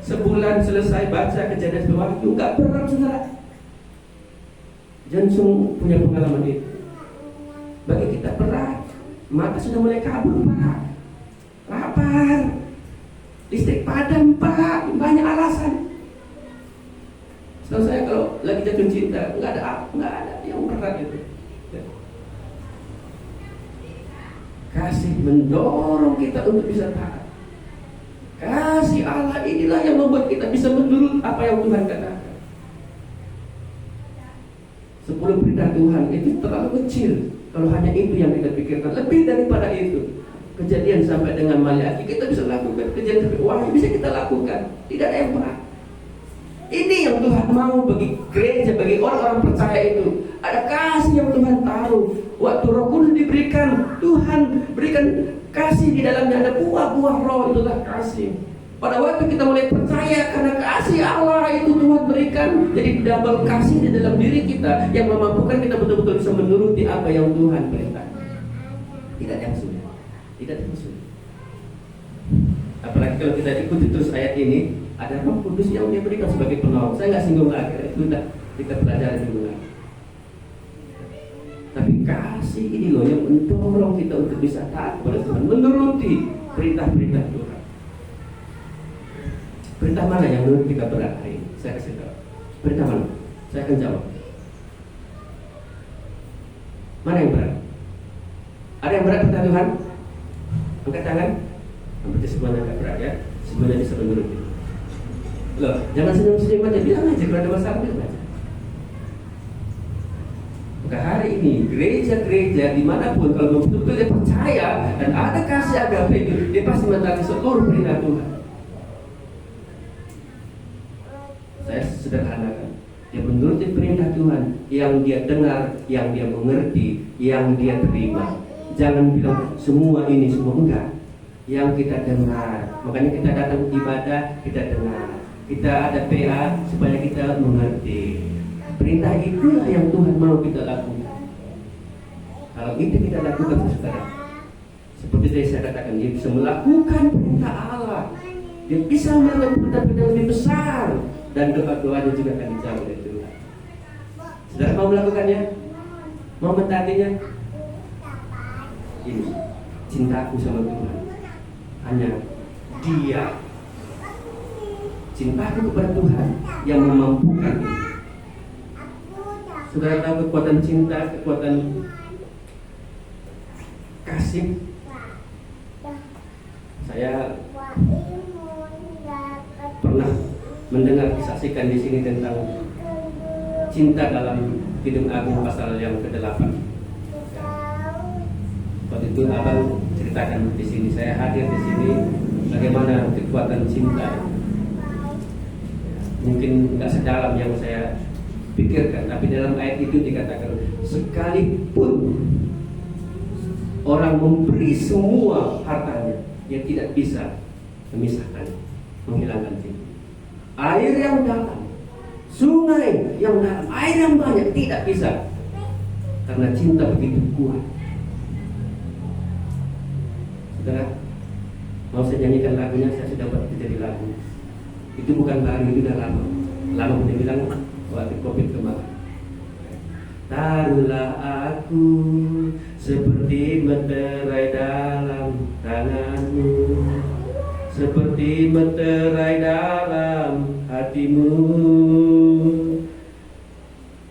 Sebulan selesai baca Kejadian Wahyu, gak berat, saudara. Jansung punya pengalaman itu. Bagi kita berat. Mata sudah mulai kabur, Pak. Lapar. Listrik padam, Pak. Banyak alasan. Setahu saya kalau lagi jatuh cinta, nggak ada yang berat itu. Kasih mendorong kita untuk bisa taat. Kasih Allah inilah yang membuat kita bisa menurut apa yang Tuhan katakan. 10 perintah Tuhan itu terlalu kecil kalau hanya itu yang kita pikirkan. Lebih daripada itu, Kejadian sampai dengan Maliaki kita bisa lakukan. Kejadian sampai Wahyu bisa kita lakukan. Tidak ada yang berat. Ini yang Tuhan mau bagi gereja, bagi orang-orang percaya itu. Ada kasih yang Tuhan taruh. Waktu Roh Kudus diberikan, Tuhan berikan kasih di dalamnya, ada buah-buah Roh, itulah kasih. Pada waktu kita mulai percaya karena kasih Allah itu Tuhan berikan, jadi double kasih di dalam diri kita yang memampukan kita betul-betul bisa menuruti apa yang Tuhan perintahkan. Tidak ada yang sulit. Tidak ada yang sulit. Apalagi kalau kita ikuti terus ayat ini, ada Roh Kudus yang dia berikan sebagai penolong. Saya nggak singgung lagi, itu sudah kita pelajari dulu lagi. Tapi kasih ini loh yang mendorong kita untuk bisa taat kepada Tuhan, menuruti perintah-perintah Tuhan. Perintah mana yang menurut kita berat hari ini? Saya kasih tahu. Perintah mana? Saya akan jawab. Mana yang berat? Ada yang berat perintah Tuhan? Angkat tangan. Berarti semuanya agak berat, ya. Semuanya bisa menuruti. Loh, jangan senyum-senyum aja, bilang aja kalau ada masalah, bilang aja. Maka hari ini gereja-gereja dimanapun kalau betul-betul dia percaya dan ada kasih agape itu, dia pasti mentaati seluruh perintah Tuhan. Saya sederhanakan, dia menuruti perintah Tuhan yang dia dengar, yang dia mengerti, yang dia terima. Jangan bilang semua ini semua, enggak. Yang kita dengar, makanya kita datang ibadah, kita dengar, kita ada PA supaya kita mengerti. Perintah itulah yang Tuhan mau kita lakukan. Kalau itu kita lakukan, saudara, seperti tadi saya katakan, dia bisa melakukan perintah Allah. Dia bisa melakukan perintah-perintah lebih besar, dan doa-doanya juga akan dijawab oleh Tuhan. Saudara mau melakukannya? Mau mentaatinya? Ini cintaku sama Tuhan hanya Dia. Cintaku kepada Tuhan yang memampukan ini. Saudara tahu kekuatan cinta, kekuatan kasih. Saya pernah mendengar disaksikan di sini tentang cinta dalam Kidung Agung pasal yang ke-8. Waktu itu abang ceritakan di sini, saya hadir di sini, bagaimana kekuatan cinta. Mungkin nggak sedalam yang saya pikirkan, tapi dalam ayat itu dikatakan, sekalipun orang memberi semua hartanya, dia tidak bisa memisahkan, menghilangkan cinta. Air yang dalam, sungai yang dalam, air yang banyak tidak bisa, karena cinta begitu kuat. Saudara, mau saya nyanyikan lagunya, saya sudah buat jadi lagu. Itu bukan baru, itu udah lama. Lama udah bilang waktu COVID kemarin. Taruhlah aku seperti meterai dalam tanganmu, seperti meterai dalam hatimu.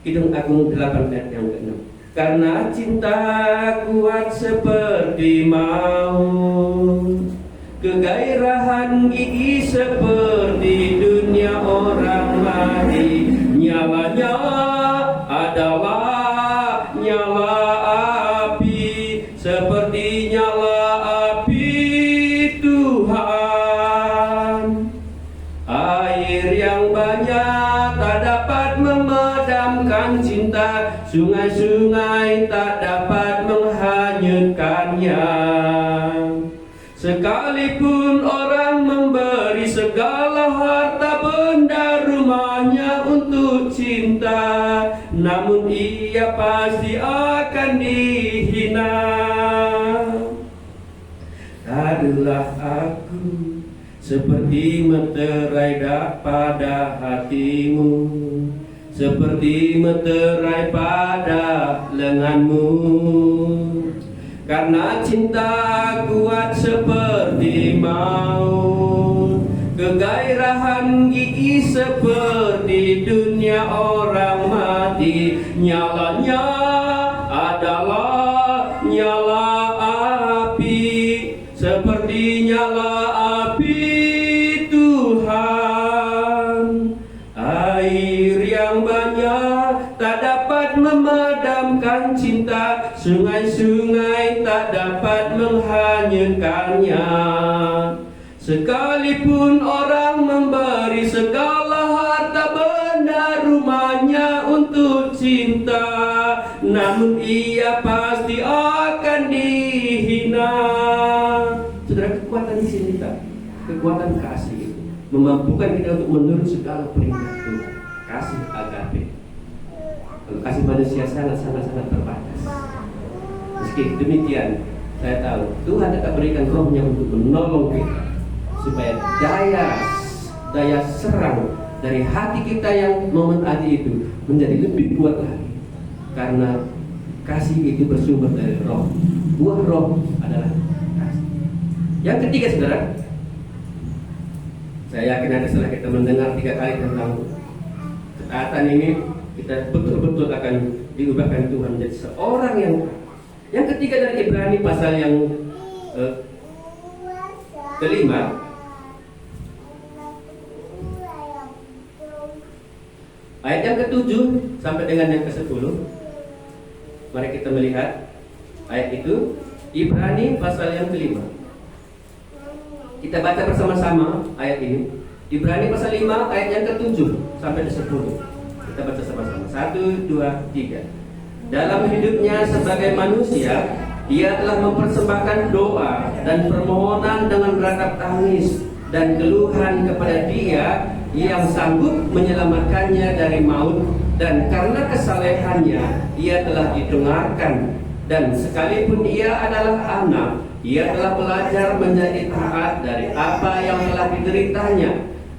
Kidung Agung 8 ayat yang ke-6. Karena cinta kuat seperti maut, kegairahan gigi seperti dunia orang mati. Nyalanya adalah nyala api, seperti nyala api Tuhan. Air yang banyak tak dapat memadamkan cinta, sungai-sungai tak dapat menghanyutkannya. Sekalipun orang memberi segala harta benda rumahnya untuk cinta, namun ia pasti akan dihina. Taruhlah aku seperti meterai pada hatimu, seperti meterai pada lenganmu. Karena cinta kuat seperti maut, kegairahan gigi seperti dunia orang mati. Nyalanya adalah nyala api, seperti nyala api Tuhan. Air yang banyak tak dapat memadamkan cinta, sungai-sungai tak dapat menghanyutkannya. Sekalipun orang memberi segala harta benda rumahnya untuk cinta, namun ia pasti akan dihina. Saudara, kekuatan di sini kita, kekuatan kasih memampukan kita untuk menurut segala perintah Tuhan. Kasih agape. Kalau kasih manusia sangat terbatas. Meski demikian, saya tahu Tuhan akan berikan rohnya untuk menolong kita, supaya daya serang dari hati kita yang mementaati itu menjadi lebih kuat lagi. Karena kasih itu bersumber dari roh. Buah roh adalah kasih. Yang ketiga, saudara, saya yakin ada setelah kita mendengar 3 kali tentang ketaatan ini, kita betul-betul akan diubahkan Tuhan menjadi seorang yang ketiga dari Ibrani pasal yang ke-5 ayat yang ke-7 sampai dengan yang ke-10. Mari kita melihat ayat itu, Ibrani pasal yang ke-5. Kita baca bersama-sama ayat ini. Ibrani pasal 5 ayat yang ke-7 sampai ke 10. Kita baca sama-sama. 1, 2, 3. Dalam hidupnya sebagai manusia, ia telah mempersembahkan doa dan permohonan dengan ratap tangis dan keluhan kepada Dia yang sanggup menyelamatkannya dari maut, dan karena kesalehannya ia telah didengarkan. Dan sekalipun ia adalah anak, ia telah belajar menjadi taat dari apa yang telah dideritanya.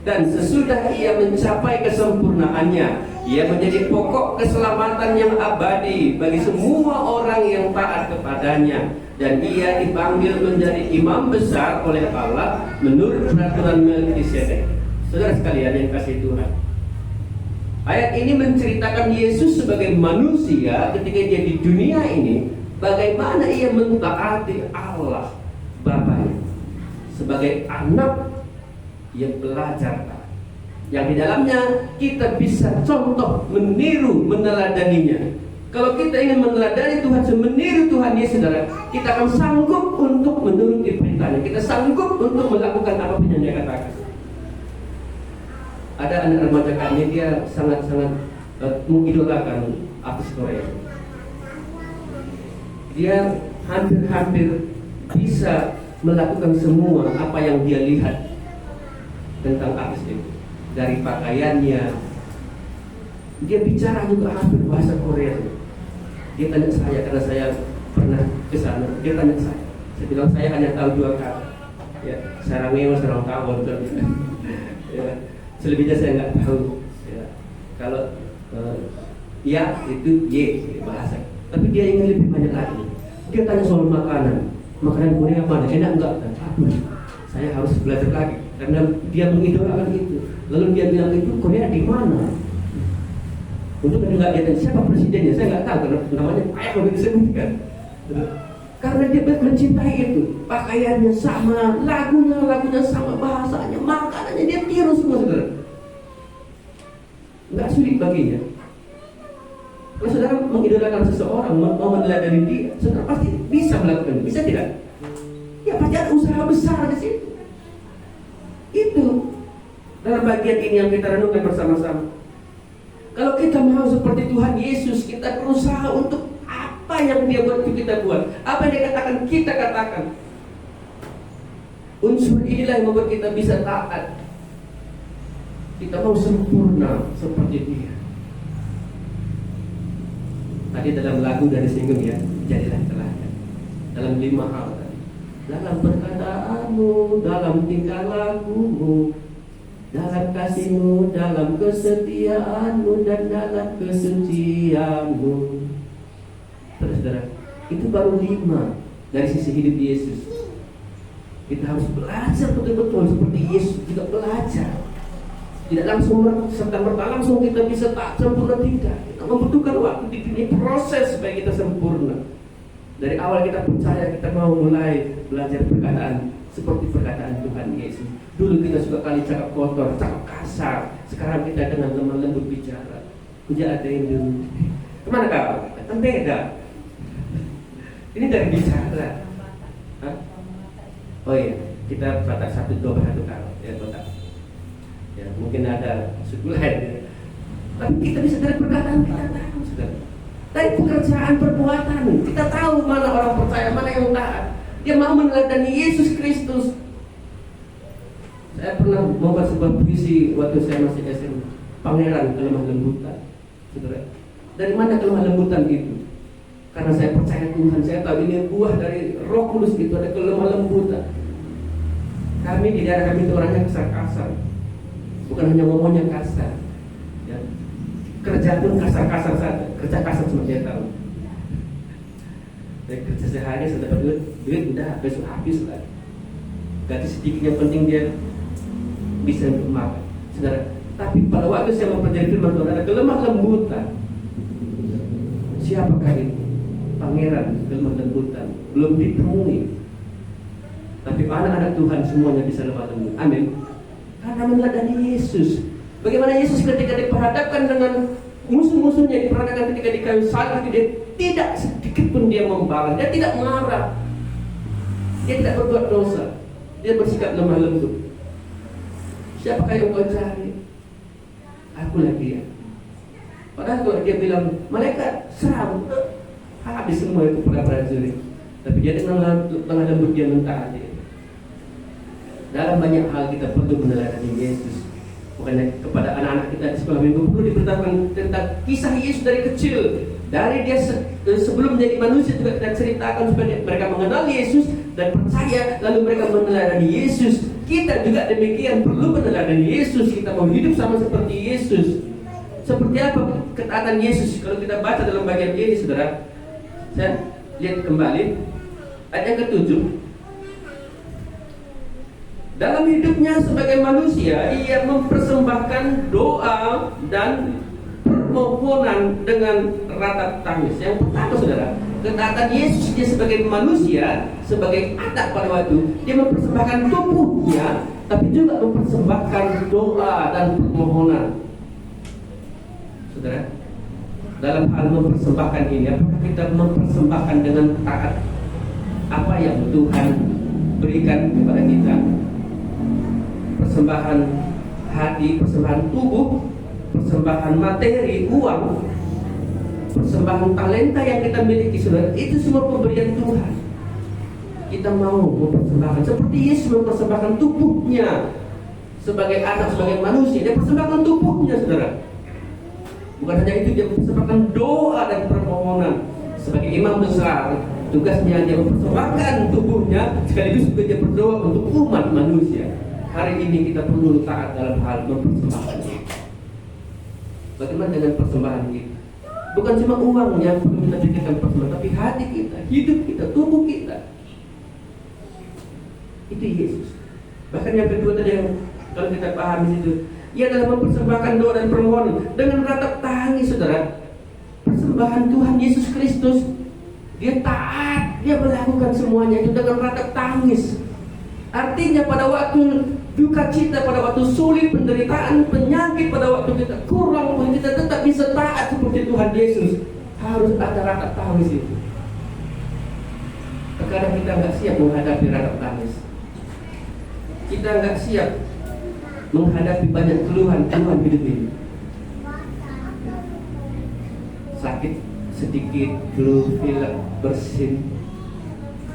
Dan sesudah ia mencapai kesempurnaannya, ia menjadi pokok keselamatan yang abadi bagi semua orang yang taat kepadanya. Dan ia dipanggil menjadi imam besar oleh Allah menurut peraturan Melkisedek. Saudara sekalian yang kasih Tuhan, ayat ini menceritakan Yesus sebagai manusia ketika dia di dunia ini, bagaimana ia mentaati Allah Bapanya. Sebagai anak yang belajar taat, yang di dalamnya kita bisa contoh, meniru, meneladaninya. Kalau kita ingin meneladani Tuhan, meniru Tuhan Yesus, saudara, kita akan sanggup untuk menuruti perintahnya. Kita sanggup untuk melakukan apapun yang Dia katakan. Ada anak remaja kami, dia sangat-sangat mengidolakan artis Korea. Dia hampir-hampir bisa melakukan semua apa yang dia lihat tentang artis itu. Dari pakaiannya, dia bicara juga hampir bahasa Korea. Dia tanya saya, karena saya pernah ke sana. Dia tanya saya bilang saya hanya tahu 2 kata. Ya, sarang ngewa, sarang tawon. Ya, selebihnya saya nggak tahu. Ya, kalau ya itu Y bahasa. Tapi dia ingin lebih banyak lagi. Dia tanya soal makanan Korea mana, enak enggak? Aduh, saya harus belajar lagi karena dia mengidolakan itu. Lalu dia bilang, itu Korea di mana? Untuk enggak dia tanya siapa presidennya, saya nggak tahu karena namanya ayah begitu disebutkan. Karena dia mencintai itu, pakaiannya sama, lagunya sama, bahasanya, makanannya dia tiru semua, saudara. Nggak sulit baginya. Kalau saudara mengidolakan seseorang, mau meneladani dia, saudara pasti bisa melakukan itu. Bisa tidak? Ya pasti ada usaha besar di situ. Itu dalam bagian ini yang kita renungkan bersama-sama. Kalau kita mau seperti Tuhan Yesus, kita berusaha untuk apa yang Dia buat itu kita buat, apa yang Dia katakan kita katakan. Unsur inilah yang membuat kita bisa taat. Kita mau sempurna seperti Dia. Tadi dalam lagu dari singgung ya, jadilah teladan dalam 5 hal tadi. Dalam perkataanmu, dalam tingkah lakumu, dalam kasihmu, dalam kesetiaanmu, dan dalam kesucianmu. Saudara, itu baru 5 dari sisi hidup Yesus. Kita harus belajar betul-betul seperti Yesus juga belajar. Tidak langsung serta-merta langsung kita bisa tak sempurna, tidak. Kita membutuhkan waktu, ini proses supaya kita sempurna. Dari awal kita percaya, kita mau mulai belajar perkataan seperti perkataan Tuhan Yesus. Dulu kita suka kali cakap kotor, cakap kasar. Sekarang kita dengan lemah lembut bicara. Puja ada yang dulu. Kemana kau? Kan beda. Ini dari bicara. Hah? Oh iya, kita batas 1, 2, 1 kali. Ya, total. Ya, mungkin ada suku lain. Tapi kita bisa dari perkataan kita tahu, saudara. Dari pekerjaan perbuatan kita tahu mana orang percaya, mana yang taat. Dia mau meneladani Yesus Kristus. Saya pernah membuat sebuah puisi waktu saya masih SMA, Pangeran Kelemah Lembutan, saudara. Dari mana kelemah lembutan itu? Karena saya percaya Tuhan, saya tahu ini buah dari Roh Kudus, itu ada kelemah lembutan. Kami di daerah kami itu orangnya kasar-kasar, bukan hanya ngomongnya kasar, ya. Kerja pun kasar-kasar saja, kerja kasar cuma dia tahu. Dari kerja sehari sudah dapat duit udah besok habis lah. Gaji sedikit yang penting dia bisa untuk makan, saudara. Tapi pada waktu saya mempelajari firman Tuhan ada kelemah lembutan. Siapakah itu? Pangeran kelemah lembutan belum ditemui. Tapi anak-anak Tuhan semuanya bisa lemah lembut. Amin. Karena meneladani Yesus. Bagaimana Yesus ketika diperhadapkan dengan musuh-musuhnya, diperhadapkan ketika di kayu salib, dia tidak sedikit pun dia membalas, dia tidak marah, dia tidak berbuat dosa, dia bersikap lemah lembut. Siapakah yang kau cari? Akulah dia. Padahal kalau dia bilang malaikat serang, habis semua itu para prajurit. Tapi dia dengan lemah lembut dia mentaati. Dalam banyak hal kita perlu meneladani Yesus. Bukannya kepada anak-anak kita di sekolah minggu perlu diberitahukan tentang kisah Yesus dari kecil. Dari dia sebelum menjadi manusia juga kita ceritakan supaya mereka mengenal Yesus dan percaya, lalu mereka meneladani Yesus. Kita juga demikian perlu meneladani Yesus. Kita mau hidup sama seperti Yesus. Seperti apa ketaatan Yesus? Kalau kita baca dalam bagian ini, saudara, saya lihat kembali ayat yang ke-7. Dalam hidupnya sebagai manusia, ia mempersembahkan doa dan permohonan dengan ratap tangis. Yang pertama, saudara, ketaatan Yesus dia sebagai manusia, sebagai anak pada waktu, dia mempersembahkan tubuhnya, tapi juga mempersembahkan doa dan permohonan. Saudara, dalam hal mempersembahkan ini, apakah kita mempersembahkan dengan taat apa yang Tuhan berikan kepada kita? Persembahan hati, persembahan tubuh, persembahan materi, uang, persembahan talenta yang kita miliki, saudara, itu semua pemberian Tuhan. Kita mau mempersembahkan seperti Yesus mempersembahkan tubuhnya sebagai anak, sebagai manusia. Dia persembahkan tubuhnya, saudara. Bukan hanya itu, dia mempersembahkan doa dan permohonan. Sebagai imam besar, tugasnya dia mempersembahkan tubuhnya, sekaligus juga dia berdoa untuk umat manusia. Hari ini kita perlu taat dalam hal mempersembahkan. Bagaimana dengan persembahan kita? Bukan cuma uangnya perlu kita pikirkan persembahan, tapi hati kita, hidup kita, tubuh kita. Itu Yesus. Bahkan yang kedua tadi yang kalau kita pahami itu, ia adalah mempersembahkan doa dan permohonan dengan ratap tangis, saudara. Persembahan Tuhan Yesus Kristus, dia taat, dia melakukan semuanya itu dengan ratap tangis. Artinya pada waktu duka cita, pada waktu sulit, penderitaan, penyakit, pada waktu kita kurang pun kita tetap bisa taat seperti Tuhan Yesus. Harus ada ratap tangis itu. Terkadang kita nggak siap menghadapi ratap tangis. Kita nggak siap menghadapi banyak keluhan hidup ini. Sakit sedikit, flu, pilek, bersin,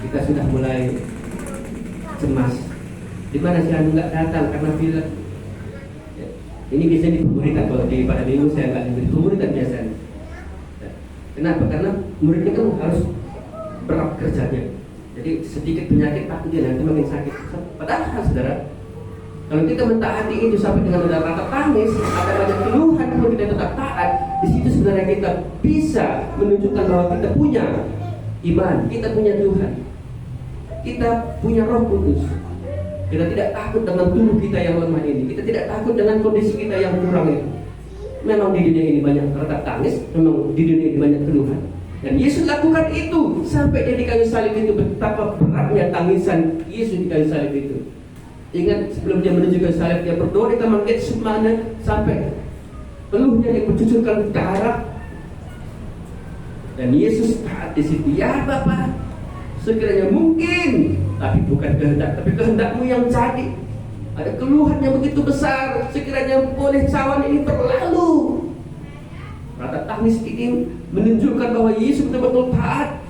kita sudah mulai cemas. Di mana si anu nggak datang karena pilek. Ya. Ini biasanya di pemuritan, kalau di pada minggu saya nggak di pemuritan biasanya. Ya. Kenapa? Karena muridnya kan harus berat kerjanya. Jadi sedikit penyakit takut dia nanti makin sakit. Padahal, saudara, kalau kita mentaati itu sampai dengan ada ratap tangis, ada banyak keluhan, kalau kita tetap taat, di situ sebenarnya kita bisa menunjukkan bahwa kita punya iman, kita punya Tuhan, kita punya Roh Kudus. Kita tidak takut dengan tubuh kita yang lemah ini. Kita tidak takut dengan kondisi kita yang kurang itu. Memang di dunia ini banyak ratap tangis, memang di dunia ini banyak keluhan. Dan Yesus lakukan itu sampai dia di kayu salib itu. Betapa beratnya tangisan Yesus di kayu salib itu. Ingat sebelum dia menuju kayu salib, dia berdoa di taman Getsemane sampai peluhnya dia mencucurkan darah. Dan Yesus taat di situ. Ya Bapa, sekiranya mungkin, tapi bukan kehendak, tapi kehendakmu yang jadi. Ada keluhan yang begitu besar, sekiranya boleh cawan ini berlalu. Ratap tangis ini menunjukkan bahwa Yesus betul-betul taat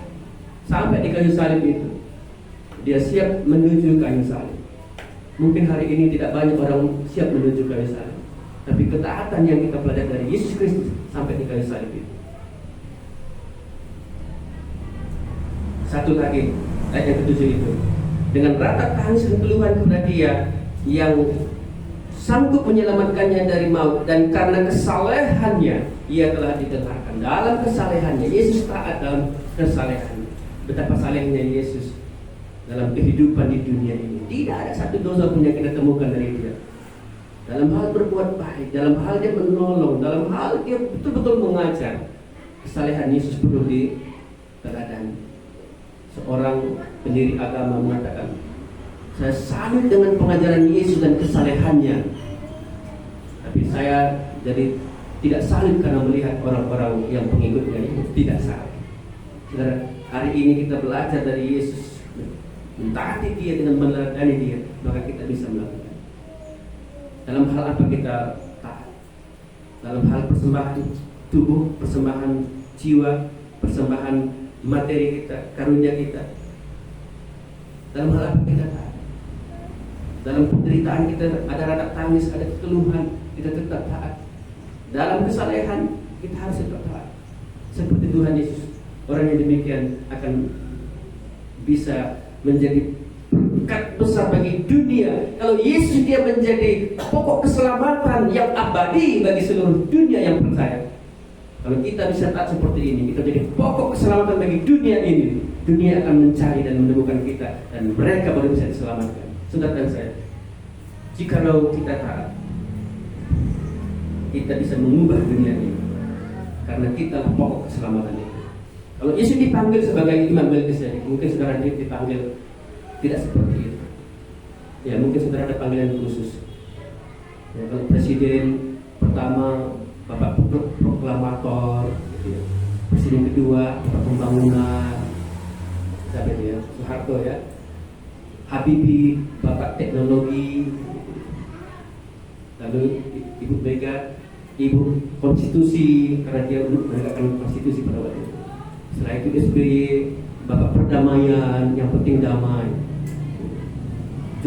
sampai di kayu salib itu. Dia siap menuju kayu salib. Mungkin hari ini tidak banyak orang siap menuju kayu salib, tapi ketaatan yang kita pelajari dari Yesus Kristus sampai di kayu salib itu. Satu lagi, ayat yang ke-7 itu, dengan ratap tangis dan keluhan kepada Dia yang sanggup menyelamatkannya dari maut, dan karena kesalehannya Ia telah didengarkan. Dalam kesalehannya, Yesus taat dalam kesalehannya. Betapa salehnya Yesus dalam kehidupan di dunia ini. Tidak ada satu dosa pun yang kita temukan dari Dia. Dalam hal berbuat baik, dalam hal Dia menolong, dalam hal Dia betul-betul mengajar, kesalehan Yesus perlu diteladani. Seorang pendiri agama mengatakan, saya salut dengan pengajaran Yesus dan kesalehannya, tapi saya jadi tidak salut karena melihat orang-orang yang pengikutnya itu tidak salah. Saudara, hari ini kita belajar dari Yesus, mentaati Dia dengan meneladani Dia, maka kita bisa melakukan. Dalam hal apa kita taat? Dalam hal persembahan tubuh, persembahan jiwa, persembahan materi kita, karunia kita. Dalam hal apa kita taat? Dalam penderitaan kita ada rada tangis, ada keluhan, kita tetap taat. Dalam kesalehan kita harus tetap taat. Seperti Tuhan Yesus, orang yang demikian akan bisa menjadi berkat besar bagi dunia. Kalau Yesus dia menjadi pokok keselamatan yang abadi bagi seluruh dunia yang percaya. Kalau kita bisa taat seperti ini, kita jadi pokok keselamatan bagi dunia ini. Dunia akan mencari dan menemukan kita, dan mereka baru bisa diselamatkan. Saudara dan saya, jikalau kita taat, kita bisa mengubah dunia ini, karena kita lah pokok keselamatan itu. Kalau Yesus dipanggil sebagai Imam Melkisedek, mungkin saudara dipanggil tidak seperti itu. Ya, mungkin saudara ada panggilan khusus. Ya, kalau presiden pertama Bapak proklamator, gitu ya. Presiden kedua Bapak pembangunan, siapa itu ya, Soeharto ya. Habibie Bapak teknologi, lalu Ibu Mega Ibu konstitusi, karena dia menegakkan konstitusi pada waktu itu. Setelah itu SBY Bapak perdamaian, yang penting damai.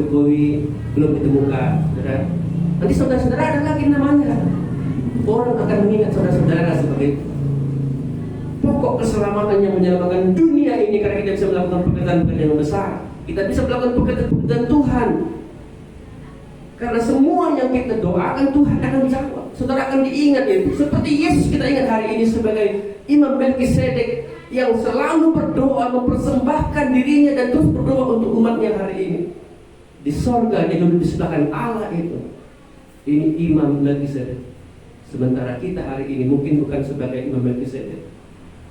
Jokowi belum ditemukan, saudara. Nanti saudara-saudara ada lagi namanya. Orang akan mengingat saudara-saudara sebagai pokok keselamatan yang menyelamatkan dunia ini, karena kita bisa melakukan pekerjaan-pekerjaan yang besar. Kita bisa melakukan pekerjaan Tuhan, karena semua yang kita doakan Tuhan akan jawab. Saudara akan diingat ya, seperti Yesus kita ingat hari ini sebagai Imam Melkisedek yang selalu berdoa, mempersembahkan dirinya dan terus berdoa untuk umatnya hari ini. Di sorga dia duduk di sebelah kanan Allah itu. Ini Imam Melkisedek. Sementara kita hari ini mungkin bukan sebagai Imam Melkisedek,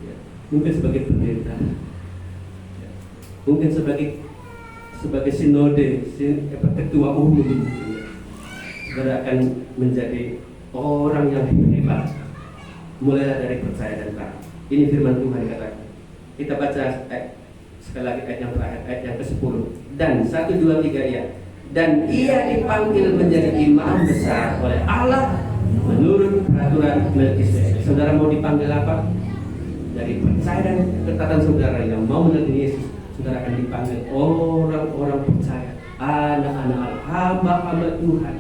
ya, mungkin sebagai pendeta, ya, mungkin sebagai sinode, ketua umum, ya. Saudara akan menjadi orang yang hebat, mulai dari percaya dan taat. Ini firman Tuhan katakan. Kita baca sekali lagi ayat yang terakhir, ayat yang ke-10. Dan 1, 2, 3 ya. Dan ia dipanggil menjadi imam besar oleh Allah menurut peraturan Melkisedek. Saudara mau dipanggil apa? Dari percaya dan ketaatan saudara yang mau menerima Yesus, saudara akan dipanggil orang-orang percaya, anak-anak Allah, hamba-hamba Tuhan.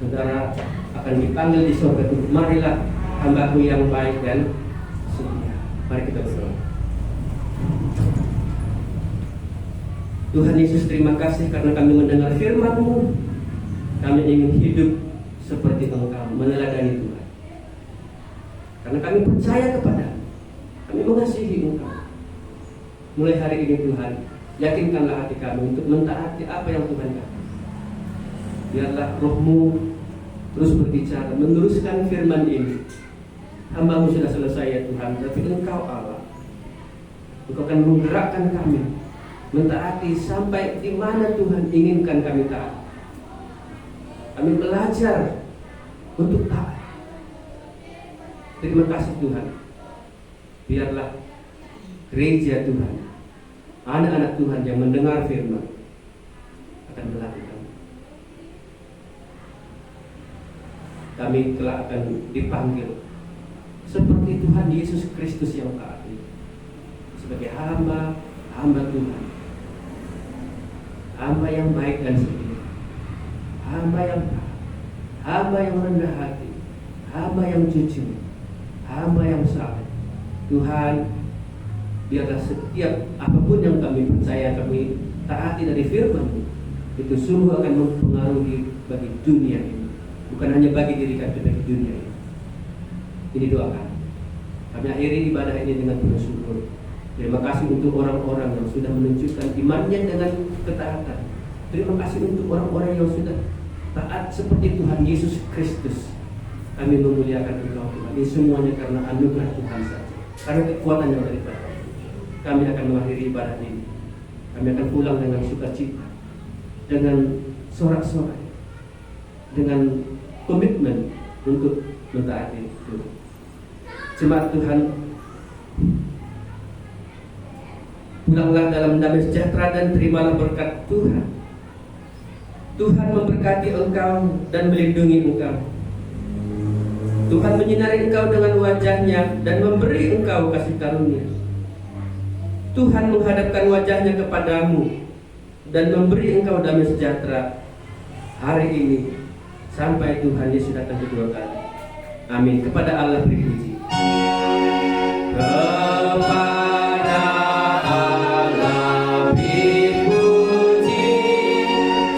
Saudara akan dipanggil di surga itu. Marilah hambaku yang baik dan setia. Mari kita berdoa. Tuhan Yesus, terima kasih karena kami mendengar firman-Mu. Kami ingin hidup seperti Engkau, meneladani Tuhan. Karena kami percaya kepada, kami mengasihi Engkau. Mulai hari ini Tuhan, yakinkanlah hati kami untuk mentaati apa yang Tuhan katakan. Biarlah Roh-Mu terus berbicara, meneruskan firman ini. Hamba-Mu sudah selesai ya Tuhan, tapi Engkau Allah, Engkau akan menggerakkan kami mentaati sampai di mana Tuhan inginkan kami taat. Kami belajar untuk taat. Terima kasih Tuhan. Biarlah gereja Tuhan, anak-anak Tuhan yang mendengar firman akan melakukan. Kami telah akan dipanggil seperti Tuhan Yesus Kristus yang taat itu, sebagai hamba Tuhan, hamba yang baik dan setia, hamba yang taat, hamba yang rendah hati, hamba yang jujur, hamba yang saleh. Tuhan, biarlah setiap apapun yang kami percaya, kami taati dari firman-Mu, itu sungguh akan mempengaruhi bagi dunia ini, bukan hanya bagi diri kami, bagi dunia ini. Ini doa kami. Kami akhiri ibadah ini dengan penuh syukur. Terima kasih untuk orang-orang yang sudah menunjukkan imannya dengan ketaatan. Terima kasih untuk orang-orang yang sudah taat seperti Tuhan Yesus Kristus. Kami memuliakan Engkau Tuhan. Ini semuanya karena anugerah Tuhan saja, karena kekuatan yang daripada. Kami akan mengakhiri ibadah ini. Kami akan pulang dengan sukacita, dengan sorak-sorai, dengan komitmen untuk mentaati Tuhan. Jemaat Tuhan, pulanglah dalam damai sejahtera dan terimalah berkat Tuhan. Tuhan memberkati engkau dan melindungi engkau. Tuhan menyinari engkau dengan wajahnya dan memberi engkau kasih karunia. Tuhan menghadapkan wajahnya kepadamu dan memberi engkau damai sejahtera hari ini sampai Tuhan Yesus datang kedua kali. Amin. Kepada Allah beri puji. Kepada Allah beri puji,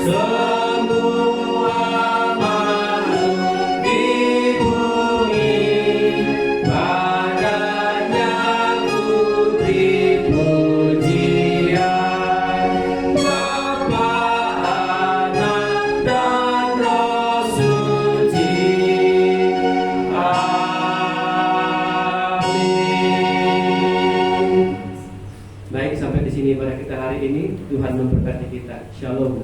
semua makhluk di bumi, padanya ku beri pujian. Bapa, Anak, dan Roh Suci. Amin. Baik, sampai di sini pada kita hari ini. Tuhan memberkati kita. Shalom.